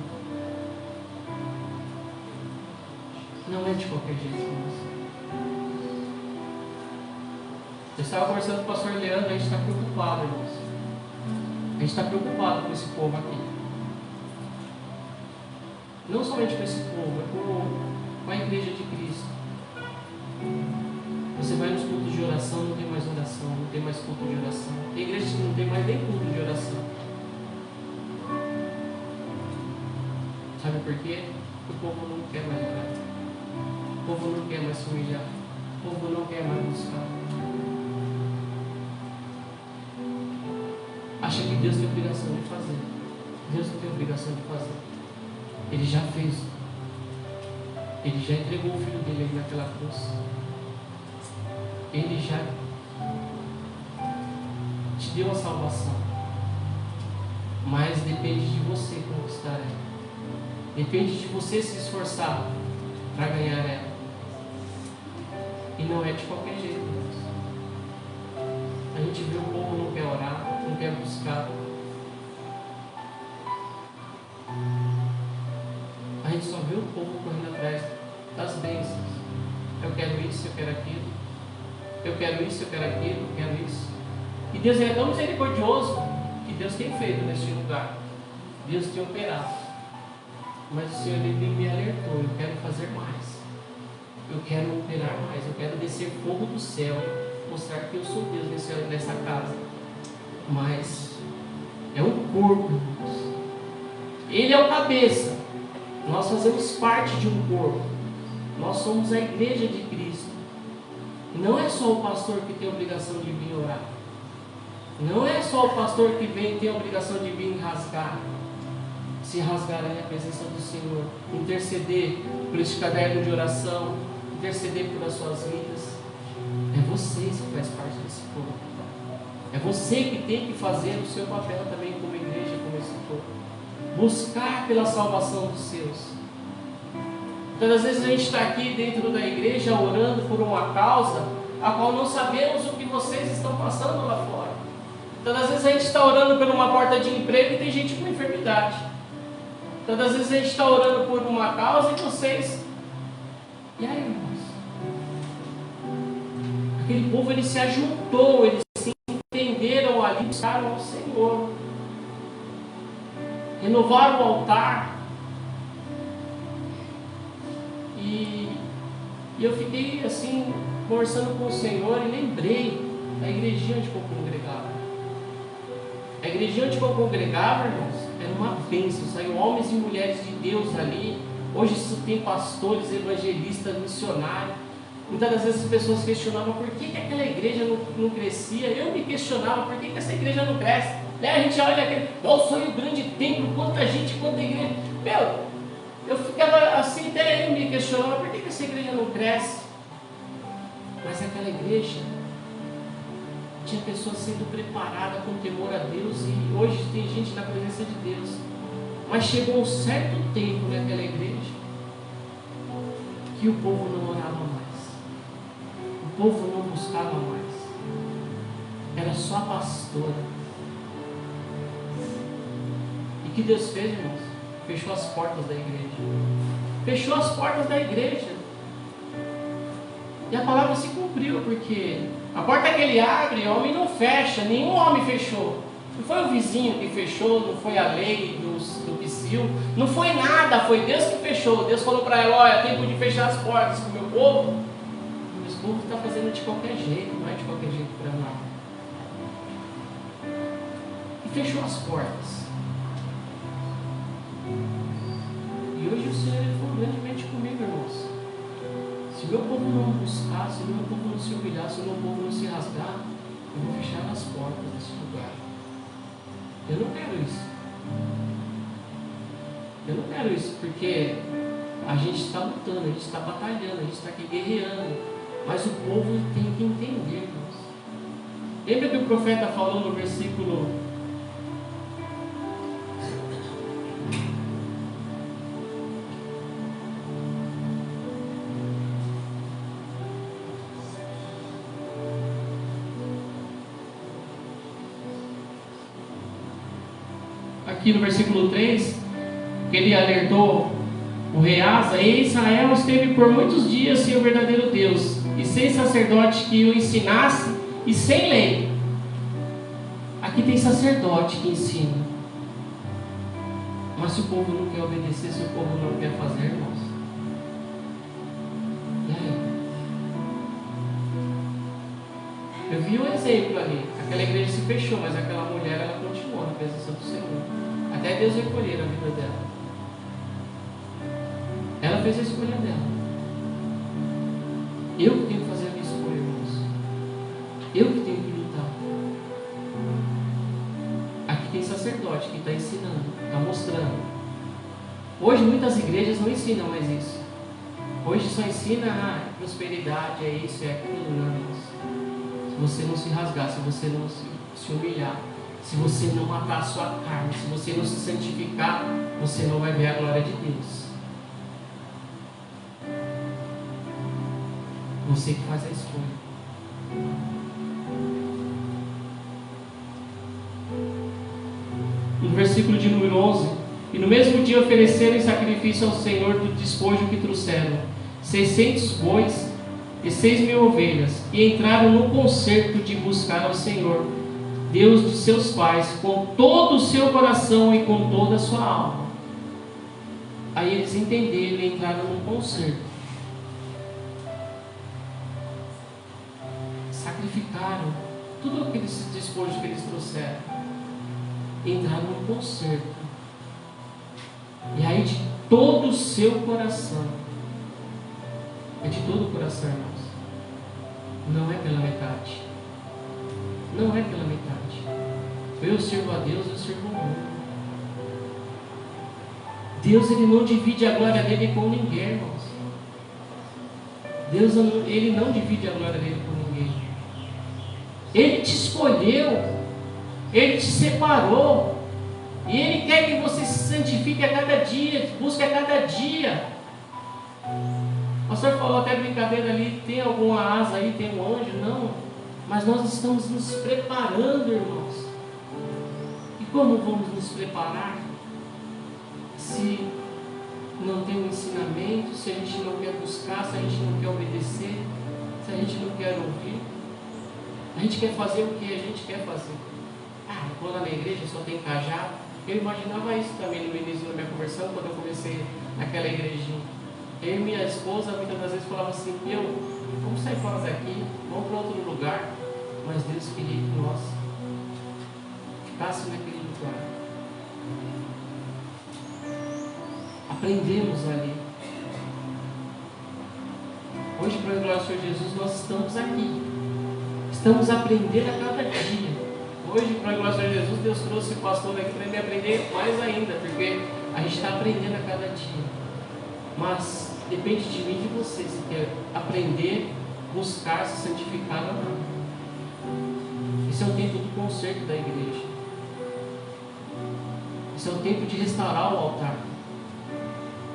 Não é de qualquer jeito, irmãos. Eu estava conversando com o pastor Leandro, a gente está preocupado, irmãos. A gente está preocupado com esse povo aqui. Não somente com esse povo, é com a igreja de Cristo. Você vai nos cultos de oração, não tem mais oração, não tem mais culto de oração. Tem igreja que não tem mais nem culto de oração. Sabe por quê? Porque o povo não quer mais orar. O povo não quer mais se humilhar. O povo não quer mais buscar. Acha que Deus tem obrigação de fazer. Deus não tem obrigação de fazer. Ele já fez. Ele já entregou o filho dele ali naquela cruz. Ele já te deu a salvação. Mas depende de você conquistar ela. Depende de você se esforçar para ganhar ela. E não é de qualquer jeito, irmãos. A gente vê o povo não quer orar, não quer buscar. A gente só vê o povo correndo atrás das bênçãos. Eu quero isso, eu quero aquilo. Eu quero isso, eu quero aquilo, eu quero isso. E Deus é tão misericordioso que Deus tem feito neste lugar. Deus tem operado. Mas o Senhor, ele me alertou, eu quero fazer mais. Eu quero operar mais, eu quero descer fogo do céu, mostrar que eu sou Deus nessa casa. Mas é um corpo, irmãos. Ele é o cabeça. Nós fazemos parte de um corpo. Nós somos a igreja de Cristo. Não é só o pastor que tem a obrigação de vir orar. Não é só o pastor que tem a obrigação de vir rasgar. Se rasgar aí a presença do Senhor. Interceder por este caderno de oração. Interceder pelas suas vidas. É você que faz parte desse povo. É você que tem que fazer o seu papel também como igreja, como esse povo. Buscar pela salvação dos seus. Então, às vezes a gente está aqui dentro da igreja orando por uma causa a qual não sabemos o que vocês estão passando lá fora. Então, às vezes a gente está orando por uma porta de emprego e tem gente com enfermidade. Então, às vezes a gente está orando por uma causa e vocês... E aí, irmãos? Aquele povo, ele se ajuntou, eles se entenderam ali, buscaram ao Senhor. Renovaram o altar. E eu fiquei assim, conversando com o Senhor e lembrei da igrejinha onde eu congregava. A igrejinha onde eu congregava, irmãos, era uma bênção. Saiu homens e mulheres de Deus ali. Hoje isso tem pastores, evangelistas, missionários. Muitas das vezes as pessoas questionavam por que aquela igreja não crescia. Eu me questionava por que essa igreja não cresce. A gente olha aquele, olha o sonho grande templo, quanta gente, quanta igreja. Meu, eu ficava assim, até eu me questionava por que essa igreja não cresce. Mas aquela igreja tinha pessoas sendo preparadas com temor a Deus, e hoje tem gente na presença de Deus. Mas chegou um certo tempo naquela igreja que o povo não orava mais, o povo não buscava mais, era só a pastora. E o que Deus fez, irmãos? Fechou as portas da igreja. Fechou as portas da igreja. E a palavra se cumpriu, porque a porta que ele abre, o homem não fecha, nenhum homem fechou. Não foi o vizinho que fechou, não foi a lei do psil, não foi nada, foi Deus que fechou. Deus falou para ela, olha, é tempo de fechar as portas com o meu povo. O meu povo está fazendo de qualquer jeito, não é de qualquer jeito para nada. E fechou as portas. E hoje o Senhor falou grandemente comigo, irmãos. Se o meu povo não buscar, se o meu povo não se humilhar, se o meu povo não se rasgar, eu vou fechar as portas desse lugar. Eu não quero isso. Eu não quero isso, porque a gente está lutando, a gente está batalhando, a gente está aqui guerreando. Mas o povo tem que entender, irmãos. Lembra que o profeta falou no versículo... Aqui no versículo 3, que ele alertou o rei Asa: e Israel esteve por muitos dias sem o verdadeiro Deus, e sem sacerdote que o ensinasse, e sem lei. Aqui tem sacerdote que ensina. Mas se o povo não quer obedecer, se o povo não quer fazer, irmãos, e aí? Eu vi um exemplo ali. Aquela igreja se fechou, mas aquela mulher, ela continuou na presença do Senhor. Até Deus recolher a vida dela. Ela fez a escolha dela. Eu que tenho que fazer a minha escolha, irmãos. Eu que tenho que lutar. Aqui tem sacerdote que está ensinando, está mostrando. Hoje muitas igrejas não ensinam mais isso. Hoje só ensina prosperidade, é isso, é aquilo, não, irmãos. Se você não se rasgar, se você não se humilhar, se você não matar a sua carne, se você não se santificar, você não vai ver a glória de Deus. Você que faz a escolha. No versículo de número 11: e no mesmo dia ofereceram em sacrifício ao Senhor do despojo que trouxeram 600 bois e 6.000 ovelhas, e entraram no concerto de buscar ao Senhor, Deus de seus pais, com todo o seu coração e com toda a sua alma. Aí eles entenderam e entraram no concerto. Sacrificaram tudo aqueles despojos que eles trouxeram. Entraram no concerto. E aí de todo o seu coração. É de todo o coração, irmãos. Não é pela metade. Não é pela metade. Eu sirvo a Deus, eu sirvo o mundo. Deus, Ele não divide a glória dele com ninguém, irmãos. Deus, Ele não divide a glória dele com ninguém. Ele te escolheu, Ele te separou, e Ele quer que você se santifique a cada dia, busque a cada dia. O pastor falou até brincadeira ali: tem alguma asa aí, tem um anjo? Não, mas nós estamos nos preparando, irmãos. E como vamos nos preparar se não tem um ensinamento, se a gente não quer buscar, se a gente não quer obedecer, se a gente não quer ouvir? A gente quer fazer o que a gente quer fazer. Eu vou lá na igreja, só tem cajado. Eu imaginava isso também no início da minha conversão, quando eu comecei naquela igrejinha. Eu e minha esposa muitas das vezes falava assim, vamos sair fora daqui, vamos para outro lugar. Mas Deus queria que nós ficássemos naquele lugar. Aprendemos ali. Hoje, para a glória do Senhor Jesus, nós estamos aqui. Estamos aprendendo a cada dia. Hoje, para a glória do Senhor Jesus, Deus trouxe o pastor aqui para ele aprender mais ainda, porque a gente está aprendendo a cada dia. Mas depende de mim e de você, se quer aprender, buscar, se santificar ou não. Esse é o tempo do conserto da igreja. Esse é o tempo de restaurar o altar.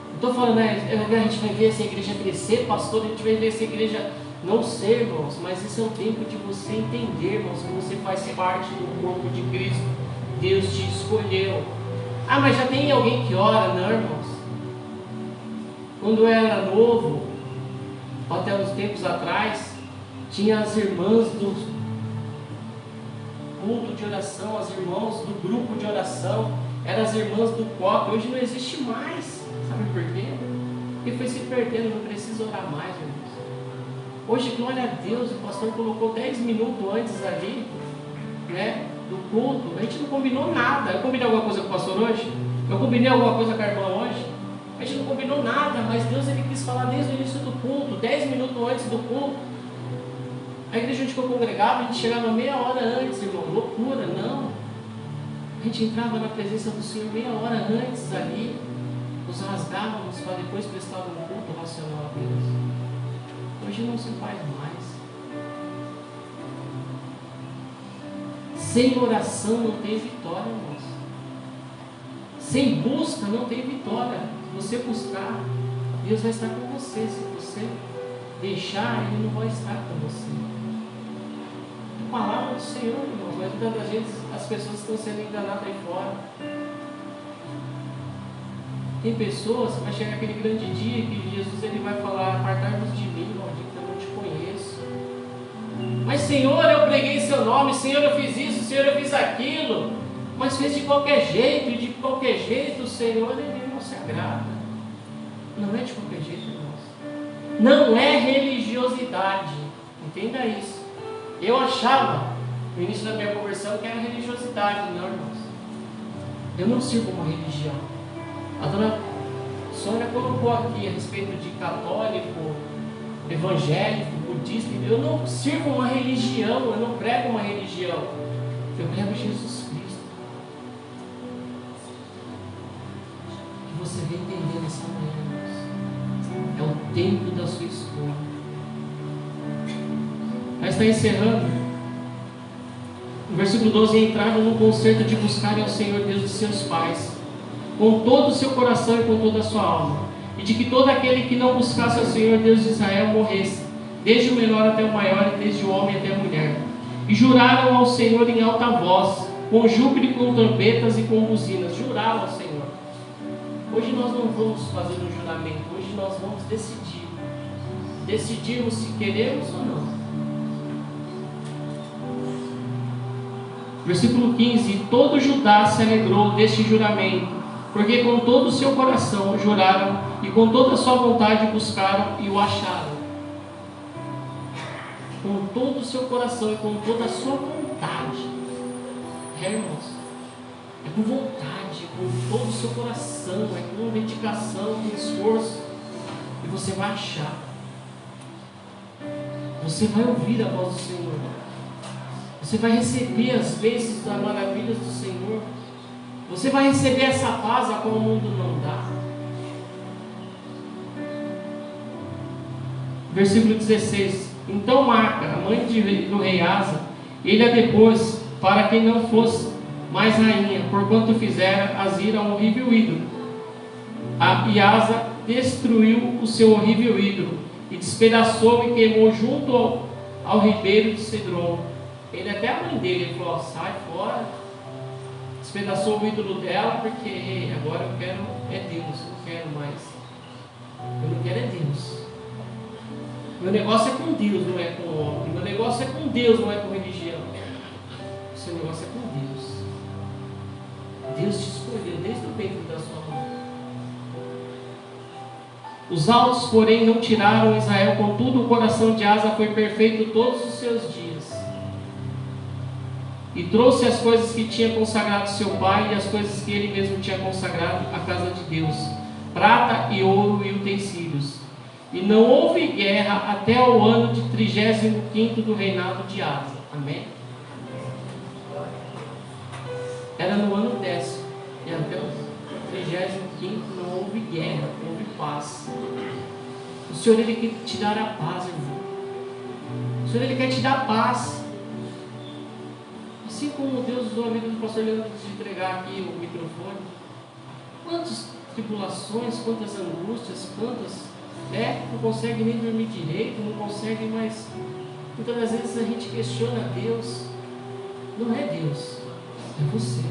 Não estou falando, a gente vai ver essa igreja crescer, pastor, a gente vai ver essa igreja não ser, irmãos, mas esse é o tempo de você entender, irmãos, que você faz parte do corpo de Cristo. Deus te escolheu. Ah, mas já tem alguém que ora? Não, irmãos. Quando eu era novo, até uns tempos atrás, tinha as irmãs do culto de oração, as irmãs do grupo de oração, eram as irmãs do copo. Hoje não existe mais. Sabe por quê? Porque foi se perdendo, não precisa orar mais, irmãos. Hoje, glória a Deus, o pastor colocou 10 minutos antes ali, né, do culto. A gente não combinou nada. Eu combinei alguma coisa com o pastor hoje? Eu combinei alguma coisa com a irmã hoje? A gente não combinou nada, mas Deus ele quis falar desde o início do culto, 10 minutos antes do culto. A igreja onde eu congregava, a gente chegava meia hora antes, irmão. Loucura, não. A gente entrava na presença do Senhor meia hora antes ali. Nos rasgávamos para depois prestar um culto racional a Deus. Hoje não se faz mais. Sem oração não tem vitória, irmãos. Sem busca não tem vitória. Se você buscar, Deus vai estar com você. Se você deixar, Ele não vai estar com você. A palavra do Senhor, irmãos, mas muitas das vezes as pessoas estão sendo enganadas aí fora. Tem pessoas, vai chegar aquele grande dia que Jesus ele vai falar: apartai-vos de mim, maldito, eu não te conheço. Mas Senhor, eu preguei seu nome, Senhor, eu fiz isso, Senhor, eu fiz aquilo. Mas fez de qualquer jeito, e de qualquer jeito o Senhor ele não se agrada. Não é de qualquer jeito, irmãos. Não é religiosidade. Entenda isso. Eu achava, no início da minha conversão, que era religiosidade. Não, irmãos. Eu não sirvo uma religião. A dona Sônia colocou aqui a respeito de católico, evangélico, budista. Eu não sirvo uma religião, eu não prego uma religião. Eu prego Jesus Cristo. Que você vem entender nessa manhã, irmãos. É o tempo da sua escolha. Mas está encerrando. No versículo 12: entraram no concerto de buscarem ao Senhor Deus de seus pais, com todo o seu coração e com toda a sua alma, e de que todo aquele que não buscasse ao Senhor Deus de Israel morresse, desde o menor até o maior, e desde o homem até a mulher. E juraram ao Senhor em alta voz, com júbilo, com trombetas e com buzinas. Juraram ao Senhor. Hoje nós não vamos fazer um juramento, hoje nós vamos decidir. Decidimos se queremos ou não. Versículo 15: e todo Judá se alegrou deste juramento, porque com todo o seu coração juraram, e com toda a sua vontade buscaram e o acharam. Com todo o seu coração e com toda a sua vontade. Irmãos, é com vontade, é com todo o seu coração, é com dedicação, com esforço, e você vai achar. Você vai ouvir a voz do Senhor. Você vai receber as bênçãos das maravilhas do Senhor. Você vai receber essa paz a qual o mundo não dá. Versículo 16: então Maca, a mãe do rei Asa, ele a depôs para que não fosse mais rainha, porquanto fizera Azira um horrível ídolo. E Asa destruiu o seu horrível ídolo, e despedaçou e queimou junto ao ribeiro de Cedron. Ele até a mãe dele falou: sai fora. Despedaçou o ídolo dela, porque agora eu quero é Deus, eu não quero mais. Eu não quero é Deus. Meu negócio é com Deus, não é com o homem. Meu negócio é com Deus, não é com religião. O seu negócio é com Deus. Deus te escolheu desde o ventre da sua mãe. Os altos, porém, não tiraram Israel, contudo o coração de Asa foi perfeito todos os seus dias. E trouxe as coisas que tinha consagrado seu pai e as coisas que ele mesmo tinha consagrado à casa de Deus, prata e ouro e utensílios. E não houve guerra até o ano de 35º do reinado de Asa. Amém? Era no ano 10º. E até o 35º não houve guerra, houve paz. O Senhor, Ele quer te dar a paz, irmão. O Senhor, Ele quer te dar paz. Assim como Deus usou a vida do pastor Leandro de entregar aqui o microfone. Quantas tribulações, quantas angústias, quantas... não consegue nem dormir direito, não consegue mais... Muitas das vezes a gente questiona Deus. Não é Deus, é você.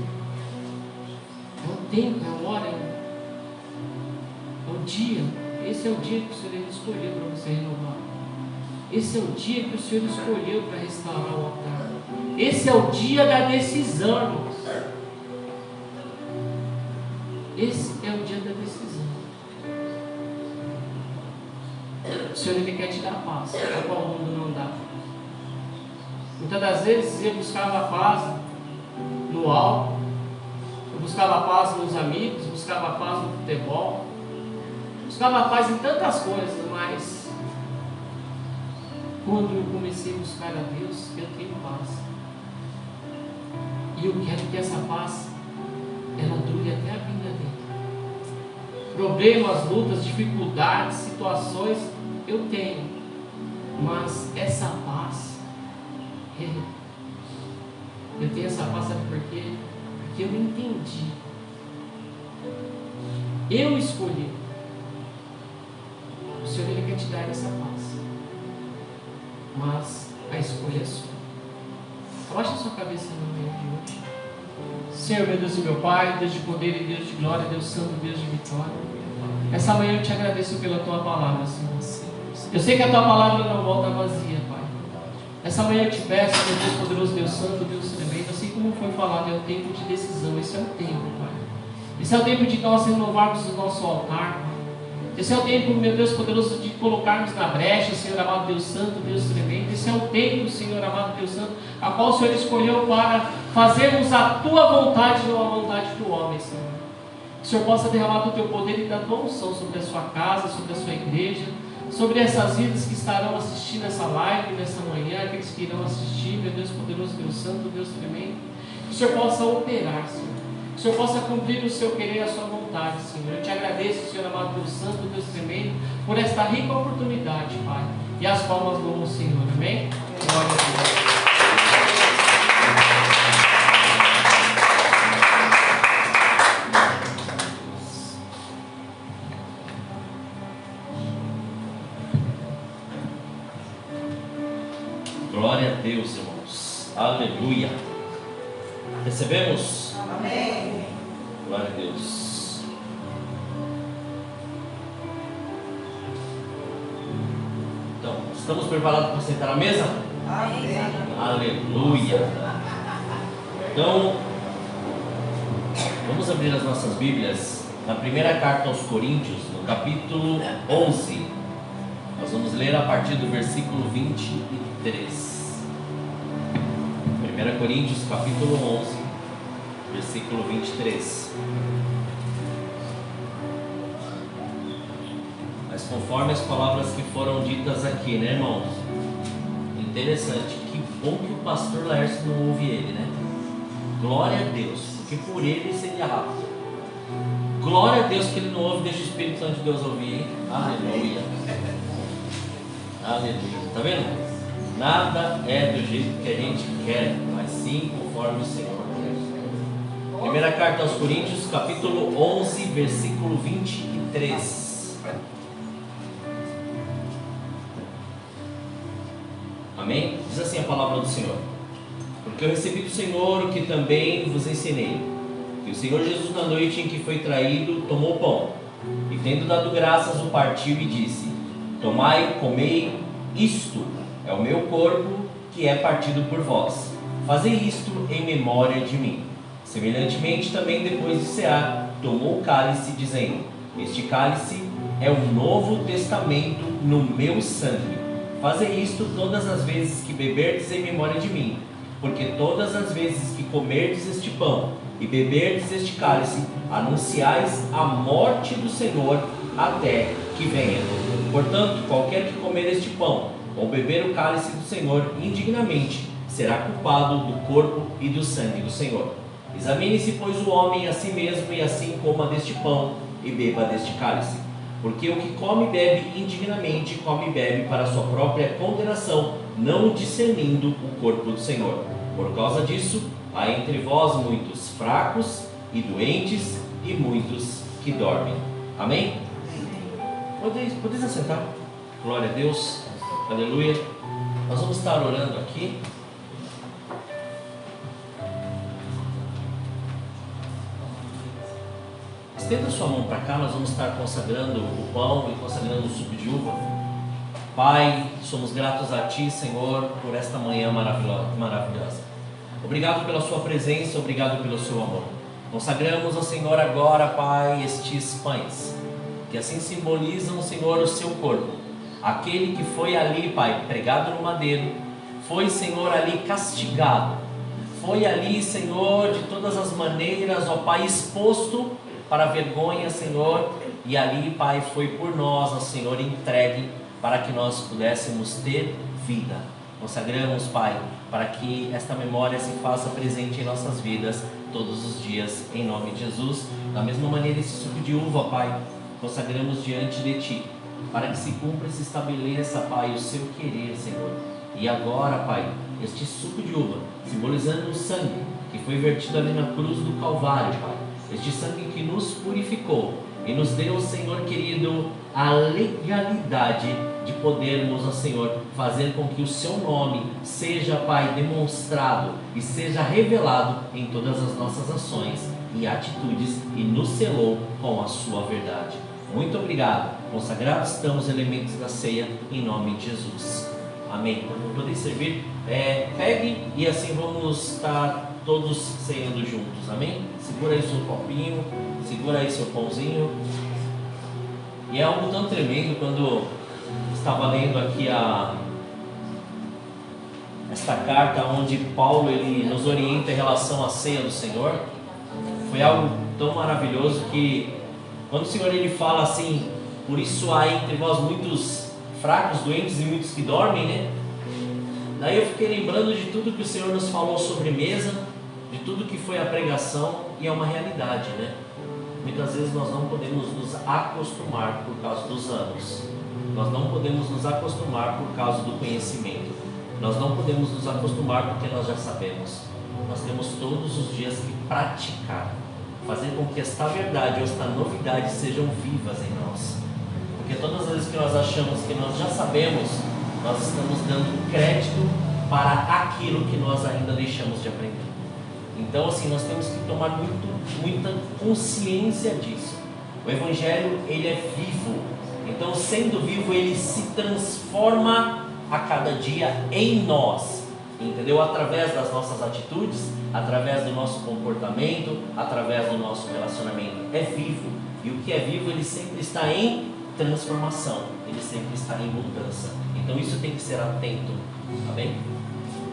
É o tempo, é a hora, é o dia. Esse é o dia que o Senhor escolheu para você renovar. Esse é o dia que o Senhor escolheu para restaurar o altar. Esse é o dia da decisão, irmãos. Esse é o dia da decisão. O Senhor, Ele quer te dar paz, a qual o mundo não dá. Muitas das vezes eu buscava paz no álcool, eu buscava paz nos amigos, buscava paz no futebol, buscava paz em tantas coisas, mas quando eu comecei a buscar a Deus, eu tenho paz. E eu quero que essa paz, ela dure até a vinda dele. Problemas, lutas, dificuldades, situações, eu tenho. Mas essa paz, eu tenho essa paz, sabe por quê? Porque eu entendi. Eu escolhi. O Senhor, Ele quer te dar essa paz. Mas a escolha é sua. Abaixa a sua cabeça no meio de hoje. Senhor, meu Deus e meu Pai, Deus de poder e Deus de glória, Deus santo, Deus de vitória. Essa manhã eu te agradeço pela Tua palavra, Senhor. Eu sei que a Tua palavra não volta vazia, Pai. Essa manhã eu te peço, meu Deus poderoso, Deus santo, Deus tremendo, assim como foi falado, é o tempo de decisão. Esse é o tempo, Pai. Esse é o tempo de nós renovarmos o nosso altar, Pai. Esse é o tempo, meu Deus poderoso, de colocarmos na brecha, Senhor amado Deus santo, Deus tremendo. Esse é o tempo, Senhor amado Deus santo, a qual o Senhor escolheu para fazermos a Tua vontade, não a vontade do homem, Senhor. Que o Senhor possa derramar do Teu poder e da Tua unção sobre a sua casa, sobre a sua igreja, sobre essas vidas que estarão assistindo essa live nessa manhã, aqueles que irão assistir, meu Deus poderoso, Deus santo, Deus tremendo. Que o Senhor possa operar, Senhor. Que o Senhor possa cumprir o seu querer e a sua vontade, Senhor. Eu te agradeço, Senhor amado Deus santo, Deus tremendo, por esta rica oportunidade, Pai. E as palmas louvam o Senhor, amém? Glória a Deus. Glória a Deus, irmãos. Aleluia. Recebemos? Amém. Glória a Deus. Então, estamos preparados para sentar à mesa? Amém. Aleluia. Então, vamos abrir as nossas Bíblias na primeira carta aos Coríntios, no capítulo 11. Nós vamos ler a partir do versículo 23. 1 Coríntios, capítulo 11, versículo 23. Mas conforme as palavras que foram ditas aqui, né, irmãos? Interessante, que bom que o pastor Laércio não ouve ele, né? Glória a Deus, porque por ele seria rápido. Glória a Deus que ele não ouve, deixa o Espírito Santo de Deus ouvir, hein? Aleluia. Aleluia. Tá vendo? Nada é do jeito que a gente quer, mas sim conforme o Senhor quer. Primeira carta aos Coríntios, capítulo 11, versículo 23. Amém? Diz assim a palavra do Senhor: porque eu recebi do Senhor o que também vos ensinei, que o Senhor Jesus, na noite em que foi traído, tomou o pão, e tendo dado graças, o partiu e disse: tomai, comei, isto é o meu corpo que é partido por vós. Fazei isto em memória de mim. Semelhantemente também, depois de cear, tomou o cálice, dizendo: este cálice é o Novo Testamento no meu sangue. Fazei isto todas as vezes que beberdes em memória de mim, porque todas as vezes que comerdes este pão e beberdes este cálice, anunciais a morte do Senhor até que venha. Portanto, qualquer que comer este pão ou beber o cálice do Senhor indignamente, será culpado do corpo e do sangue do Senhor. Examine-se, pois, o homem a si mesmo, e assim coma deste pão e beba deste cálice. Porque o que come e bebe indignamente, come e bebe para a sua própria condenação, não discernindo o corpo do Senhor. Por causa disso, há entre vós muitos fracos e doentes, e muitos que dormem. Amém? Podeis assentar? Glória a Deus. Aleluia. Nós vamos estar orando aqui. Estenda sua mão para cá, nós vamos estar consagrando o pão e consagrando o suco de uva. Pai, somos gratos a Ti, Senhor, por esta manhã maravilhosa. Obrigado pela Sua presença, obrigado pelo Seu amor. Consagramos ao Senhor agora, Pai, estes pães, que assim simbolizam, Senhor, o Seu corpo. Aquele que foi ali, Pai, pregado no madeiro, foi, Senhor, ali castigado. Foi ali, Senhor, de todas as maneiras, ó Pai, exposto para a vergonha, Senhor, e ali, Pai, foi por nós, ó Senhor, entregue para que nós pudéssemos ter vida. Consagramos, Pai, para que esta memória se faça presente em nossas vidas todos os dias, em nome de Jesus. Da mesma maneira, esse suco de uva, Pai, consagramos diante de Ti, para que se cumpra e se estabeleça, Pai, o Seu querer, Senhor. E agora, Pai, este suco de uva, simbolizando o sangue que foi vertido ali na cruz do Calvário, Pai, este sangue que nos purificou e nos deu, Senhor querido, a legalidade de podermos, ó Senhor, fazer com que o Seu nome seja, Pai, demonstrado e seja revelado em todas as nossas ações e atitudes, e nos selou com a Sua verdade. Muito obrigado. Consagrados estão os elementos da ceia, em nome de Jesus. Amém. Podem servir. Pegue e assim vamos estar todos ceando juntos. Amém? Segura aí seu copinho, segura aí seu pãozinho. E é algo tão tremendo quando estava lendo aqui esta carta onde Paulo ele nos orienta em relação à ceia do Senhor. Foi algo tão maravilhoso que quando o Senhor ele fala assim: por isso há entre vós muitos fracos, doentes e muitos que dormem, né? Daí eu fiquei lembrando de tudo que o Senhor nos falou sobre mesa, de tudo que foi a pregação, e é uma realidade, né? Muitas vezes nós não podemos nos acostumar por causa dos anos, nós não podemos nos acostumar por causa do conhecimento, nós não podemos nos acostumar porque nós já sabemos. Nós temos todos os dias que praticar, fazer com que esta verdade ou esta novidade sejam vivas em nós, porque todas as vezes que nós achamos que nós já sabemos, nós estamos dando crédito para aquilo que nós ainda deixamos de aprender. Então, assim, nós temos que tomar muita consciência disso. O Evangelho, ele é vivo. Então, sendo vivo, ele se transforma a cada dia em nós. Entendeu? Através das nossas atitudes, através do nosso comportamento, através do nosso relacionamento. É vivo. E o que é vivo, ele sempre está em transformação. Ele sempre está em mudança. Então, isso tem que ser atento. Amém?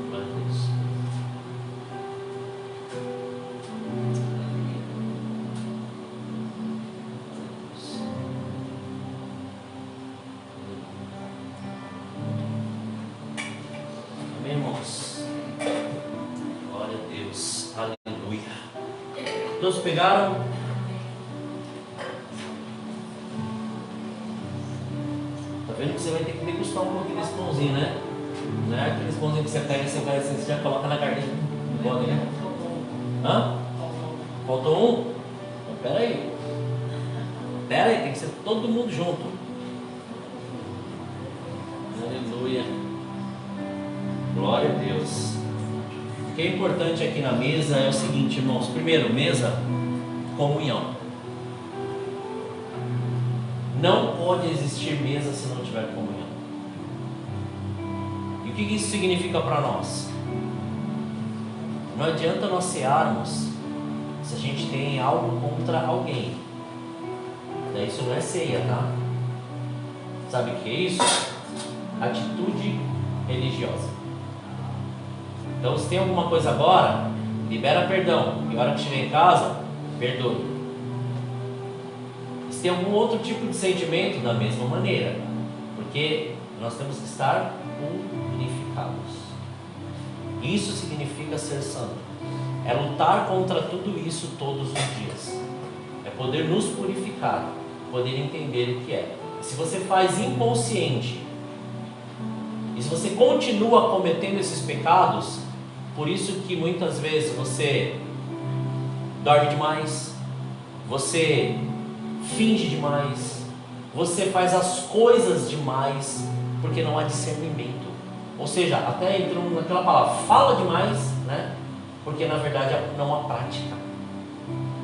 Glória a Deus. Todos pegaram? Tá vendo que você vai ter que degustar um pouquinho desse pãozinho, né? Não é aqueles pãozinhos que você pega assim, você já coloca na carne. Não pode, né? Hã? Faltou um? Então, pera aí, tem que ser todo mundo junto. Aleluia. Glória a Deus. O que é importante aqui na mesa é o seguinte, irmãos. Primeiro, mesa, comunhão. Não pode existir mesa se não tiver comunhão. E o que isso significa para nós? Não adianta nós cearmos se a gente tem algo contra alguém. Daí isso não é ceia, tá? Sabe o que é isso? Atitude religiosa. Então, se tem alguma coisa agora, libera perdão. E a hora que estiver em casa, perdoe. Se tem algum outro tipo de sentimento, da mesma maneira. Porque nós temos que estar purificados. Isso significa ser santo. É lutar contra tudo isso todos os dias. É poder nos purificar, poder entender o que é. Se você faz inconsciente, e se você continua cometendo esses pecados, por isso que muitas vezes você dorme demais, você finge demais, você faz as coisas demais, porque não há discernimento. Ou seja, até entrou naquela palavra, fala demais, né? Porque na verdade não há prática.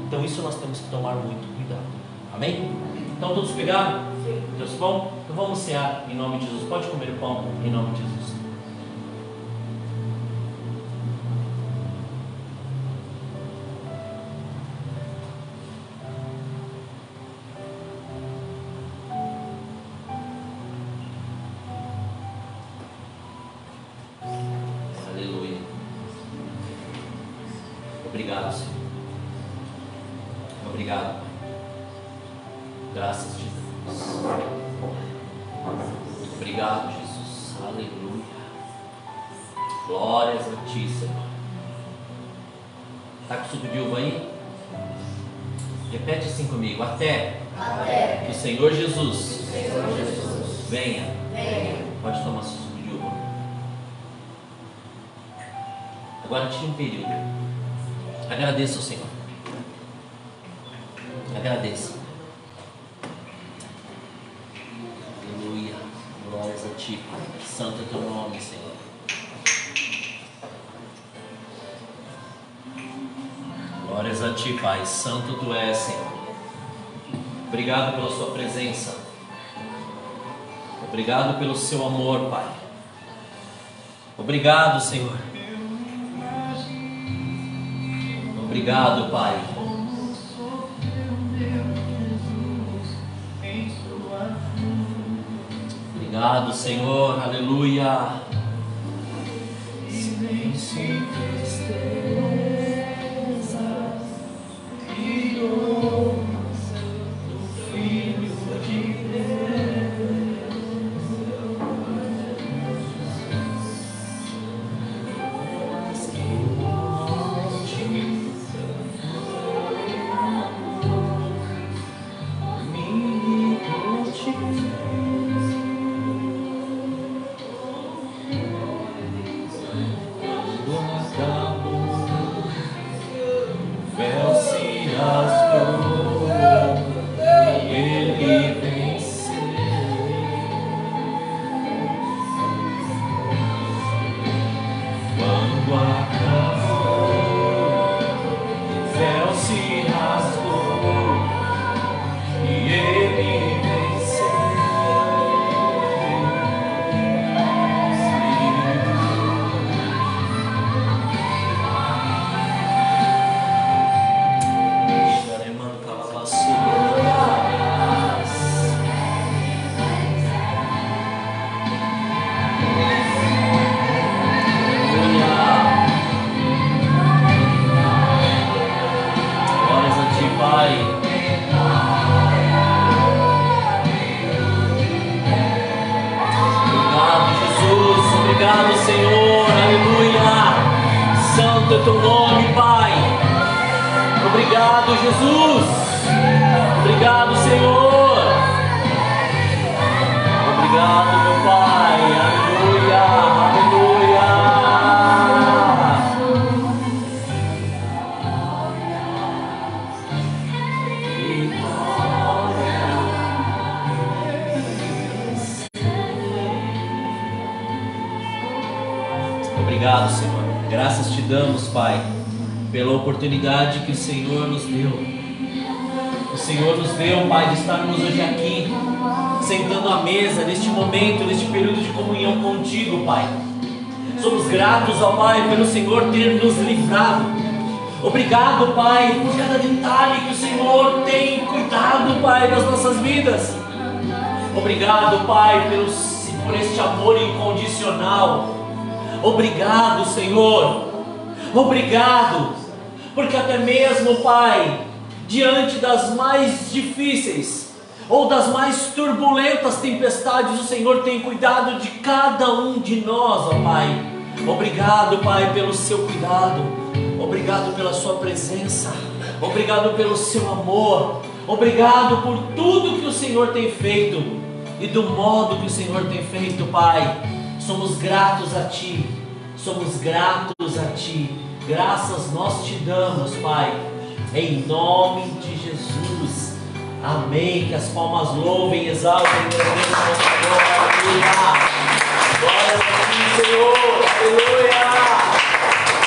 Então isso nós temos que tomar muito cuidado. Amém? Então todos pegaram? Deus bom? Então vamos cear em nome de Jesus. Pode comer o pão em nome de Jesus. Obrigado, Senhor. Obrigado, Pai. Graças te damos. Obrigado, Jesus. Aleluia. Glórias a ti, Senhor. Está com suco de uva aí? Repete assim comigo. Até que o Senhor Jesus, venha. Pode tomar seu suco de uva. Agora tire um período. Agradeça ao Senhor. Agradeça. Aleluia. Glórias a ti, Pai. Santo é teu nome, Senhor. Glórias a ti, Pai. Santo tu és, Senhor. Obrigado pela sua presença. Obrigado pelo seu amor, Pai. Obrigado, Senhor. Obrigado, Pai. Obrigado, Senhor. Aleluia. Silêncio e tristeza e dor do Filho de Deus. Que morte Obrigado, Senhor, aleluia. Santo é teu nome, Pai. Obrigado, Jesus. Obrigado, Senhor. Obrigado, meu Pai. Aleluia, aleluia. Obrigado, Senhor. Graças te damos, Pai, pela oportunidade que o Senhor nos deu. O Senhor nos deu, Pai, de estarmos hoje aqui, sentando à mesa, neste momento, neste período de comunhão contigo, Pai. Somos gratos, ó Pai, pelo Senhor ter nos livrado. Obrigado, Pai, por cada detalhe que o Senhor tem cuidado, Pai, das nossas vidas. Obrigado, Pai, por este amor incondicional. Obrigado, Senhor. Obrigado, porque até mesmo, Pai, diante das mais difíceis ou das mais turbulentas tempestades, o Senhor tem cuidado de cada um de nós, ó Pai. Obrigado, Pai, pelo seu cuidado. Obrigado pela sua presença. Obrigado pelo seu amor. Obrigado por tudo que o Senhor tem feito e do modo que o Senhor tem feito, Pai. Somos gratos a Ti. Somos gratos a Ti. Graças nós te damos, Pai, em nome de Jesus. Amém. Que as palmas louvem, exaltem, agradeçam ao Senhor. Aleluia. Glória a Ti, Senhor. Aleluia.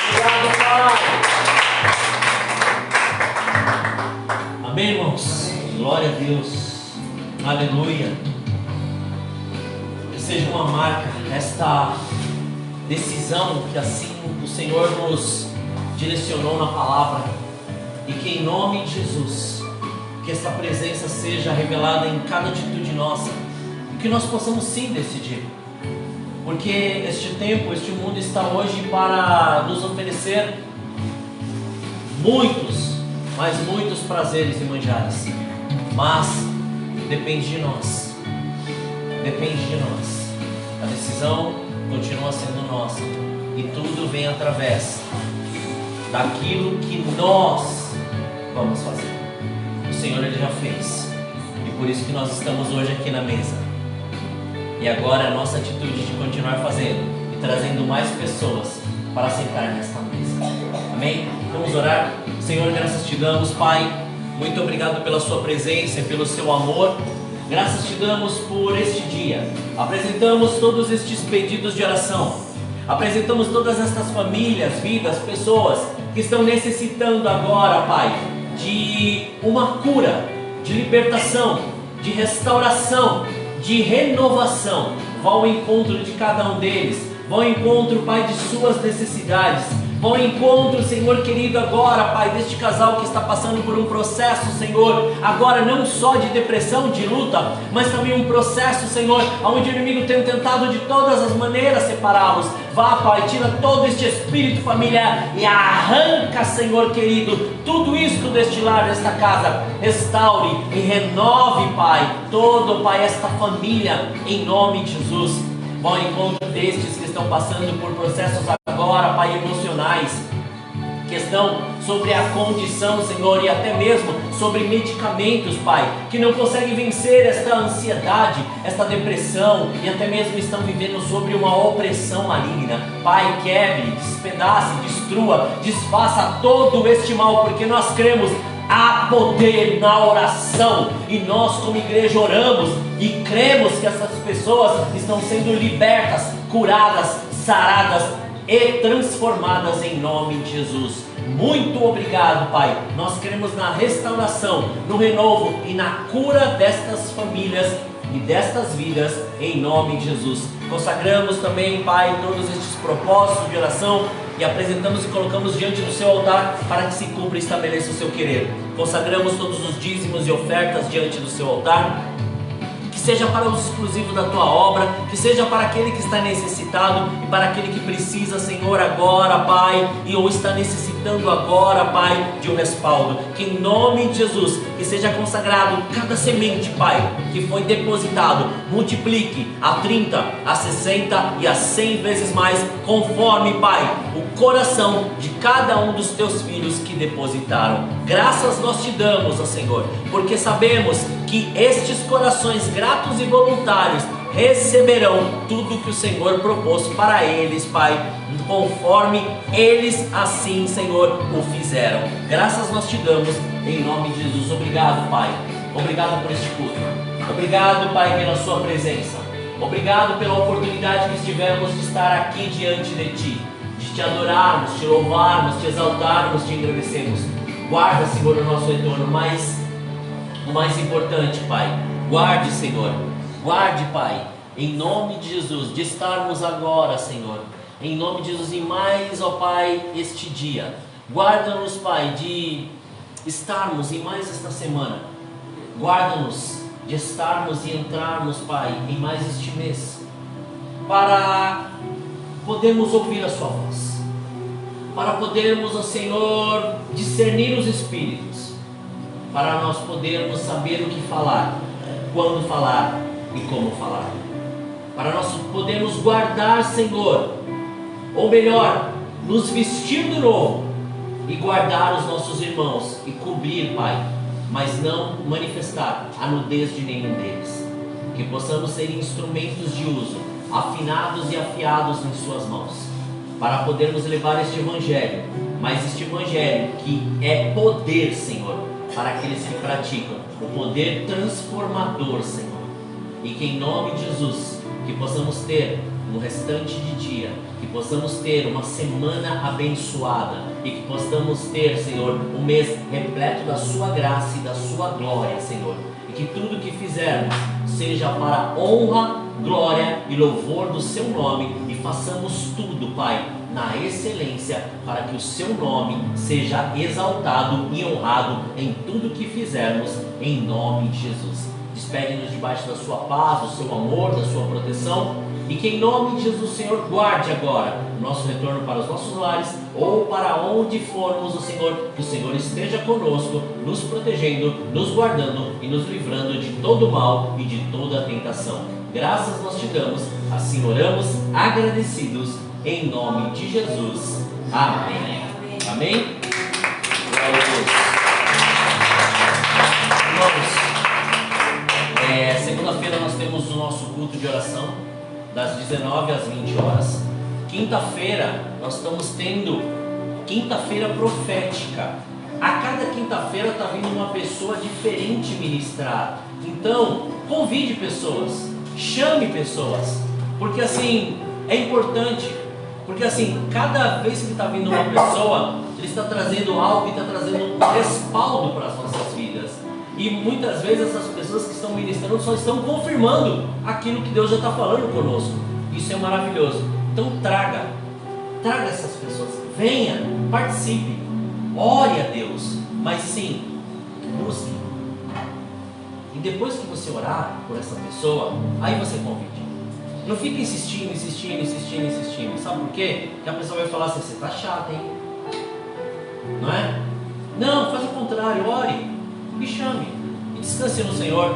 Obrigado, Pai. Amém, irmãos. Glória a Deus. Aleluia. Que seja uma marca esta decisão que assim o Senhor nos direcionou na palavra, e que em nome de Jesus, que essa presença seja revelada em cada atitude nossa, e que nós possamos sim decidir, porque este tempo, este mundo está hoje para nos oferecer muitos, mas muitos prazeres e manjares, mas depende de nós, a decisão continua sendo nossa, e tudo vem através daquilo que nós vamos fazer. O Senhor, Ele já fez, e por isso que nós estamos hoje aqui na mesa, e agora é a nossa atitude de continuar fazendo e trazendo mais pessoas para sentar nesta mesa. Amém? Vamos orar. Senhor, graças te damos, Pai, muito obrigado pela sua presença e pelo seu amor. Graças te damos por este dia. Apresentamos todos estes pedidos de oração, apresentamos todas estas famílias, vidas, pessoas que estão necessitando agora, Pai, de uma cura, de libertação, de restauração, de renovação. Vá ao encontro de cada um deles, vá ao encontro, Pai, de suas necessidades. Vá ao encontro, Senhor querido, agora, Pai, deste casal que está passando por um processo, Senhor, agora não só de depressão, de luta, mas também um processo, Senhor, onde o inimigo tem tentado de todas as maneiras separá-los. Vá, Pai, tira todo este espírito familiar e arranca, Senhor querido, tudo isto deste lar, desta casa. Restaure e renove, Pai, todo, Pai, esta família, em nome de Jesus. Vá ao encontro destes que estão passando por processos agora, Pai, emocionais, questão sobre a condição, Senhor, e até mesmo sobre medicamentos, Pai, que não conseguem vencer esta ansiedade, esta depressão, e até mesmo estão vivendo sobre uma opressão maligna. Pai, quebre, despedace, destrua, desfaça todo este mal, porque nós cremos há poder na oração, e nós como igreja oramos e cremos que essas pessoas estão sendo libertas, curadas, saradas e transformadas em nome de Jesus. Muito obrigado, Pai. Nós cremos na restauração, no renovo e na cura destas famílias e destas vidas em nome de Jesus. Consagramos também, Pai, todos estes propósitos de oração e apresentamos e colocamos diante do seu altar para que se cumpra e estabeleça o seu querer. Consagramos todos os dízimos e ofertas diante do seu altar, que seja para o exclusivo da tua obra, que seja para aquele que está necessitado e para aquele que precisa, Senhor, agora, Pai, e ou está necessitando agora, Pai, de um respaldo. Que em nome de Jesus, que seja consagrado cada semente, Pai, que foi depositado, multiplique a 30, a 60 e a 100 vezes mais, conforme, Pai, o coração de cada um dos teus filhos que depositaram. Graças nós te damos, ó Senhor, porque sabemos que estes corações gratos e voluntários receberão tudo que o Senhor propôs para eles, Pai, conforme eles assim, Senhor, o fizeram. Graças nós te damos em nome de Jesus. Obrigado, Pai. Obrigado por este culto. Obrigado, Pai, pela sua presença. Obrigado pela oportunidade que tivemos de estar aqui diante de Ti, de Te adorarmos, Te louvarmos, Te exaltarmos, Te agradecermos. Guarda, Senhor, o nosso retorno, mas o mais importante, Pai, guarde, Senhor, guarde, Pai, em nome de Jesus, de estarmos agora, Senhor, em nome de Jesus, e mais, ó Pai, este dia. Guarda-nos, Pai, de estarmos em mais esta semana. Guarda-nos de estarmos e entrarmos, Pai, em mais este mês, para podermos ouvir a Sua voz, para podermos, ó Senhor, discernir os Espíritos, para nós podermos saber o que falar, quando falar e como falar, para nós podermos guardar, Senhor, ou melhor, nos vestir do novo e guardar os nossos irmãos e cobrir, Pai, mas não manifestar a nudez de nenhum deles, que possamos ser instrumentos de uso, afinados e afiados em Suas mãos, para podermos levar este Evangelho, mas este Evangelho que é poder, Senhor, para aqueles que praticam, o poder transformador, Senhor, e que em nome de Jesus, que possamos ter no restante de dia, que possamos ter uma semana abençoada e que possamos ter, Senhor, um mês repleto da Sua graça e da Sua glória, Senhor, e que tudo que fizermos seja para honra, glória e louvor do Seu nome, e façamos tudo, Pai, na excelência, para que o Seu nome seja exaltado e honrado em tudo que fizermos, em nome de Jesus. Despede-nos debaixo da Sua paz, do Seu amor, da Sua proteção, e que em nome de Jesus, Senhor, guarde agora o nosso retorno para os nossos lares, ou para onde formos, Senhor, que o Senhor esteja conosco, nos protegendo, nos guardando e nos livrando de todo mal e de toda tentação. Graças nós te damos, assim oramos, agradecidos, em nome de Jesus. Amém. Amém? Glória a Deus. Irmãos, segunda-feira nós temos o nosso culto de oração, das 19 às 20 horas. Quinta-feira nós estamos tendo quinta-feira profética. A cada quinta-feira está vindo uma pessoa diferente ministrar. Então, convide pessoas, chame pessoas, porque assim, é importante, porque assim, cada vez que está vindo uma pessoa, ele está trazendo algo e está trazendo um respaldo para as nossas vidas. E muitas vezes essas pessoas que estão ministrando só estão confirmando aquilo que Deus já está falando conosco. Isso é maravilhoso. Então traga essas pessoas, venha, participe, ore a Deus, mas sim, busque. E depois que você orar por essa pessoa, aí você convide. Não fica insistindo. Sabe por quê? Porque a pessoa vai falar assim: você está chato, hein? Não é? Não, faz o contrário, ore e chame, e descanse no Senhor,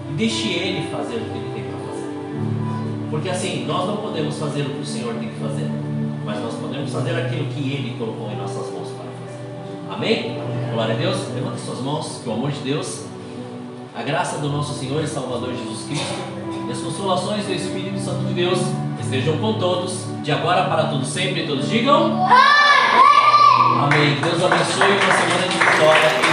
e deixe Ele fazer o que Ele tem para fazer, porque assim, nós não podemos fazer o que o Senhor tem que fazer, mas nós podemos fazer aquilo que Ele colocou em nossas mãos para fazer. Amém? Glória a Deus. Levante suas mãos, que o amor de Deus, a graça do nosso Senhor e Salvador Jesus Cristo e as consolações do Espírito Santo de Deus estejam com todos, de agora para tudo sempre, e todos digam amém. Deus abençoe uma semana de vitória.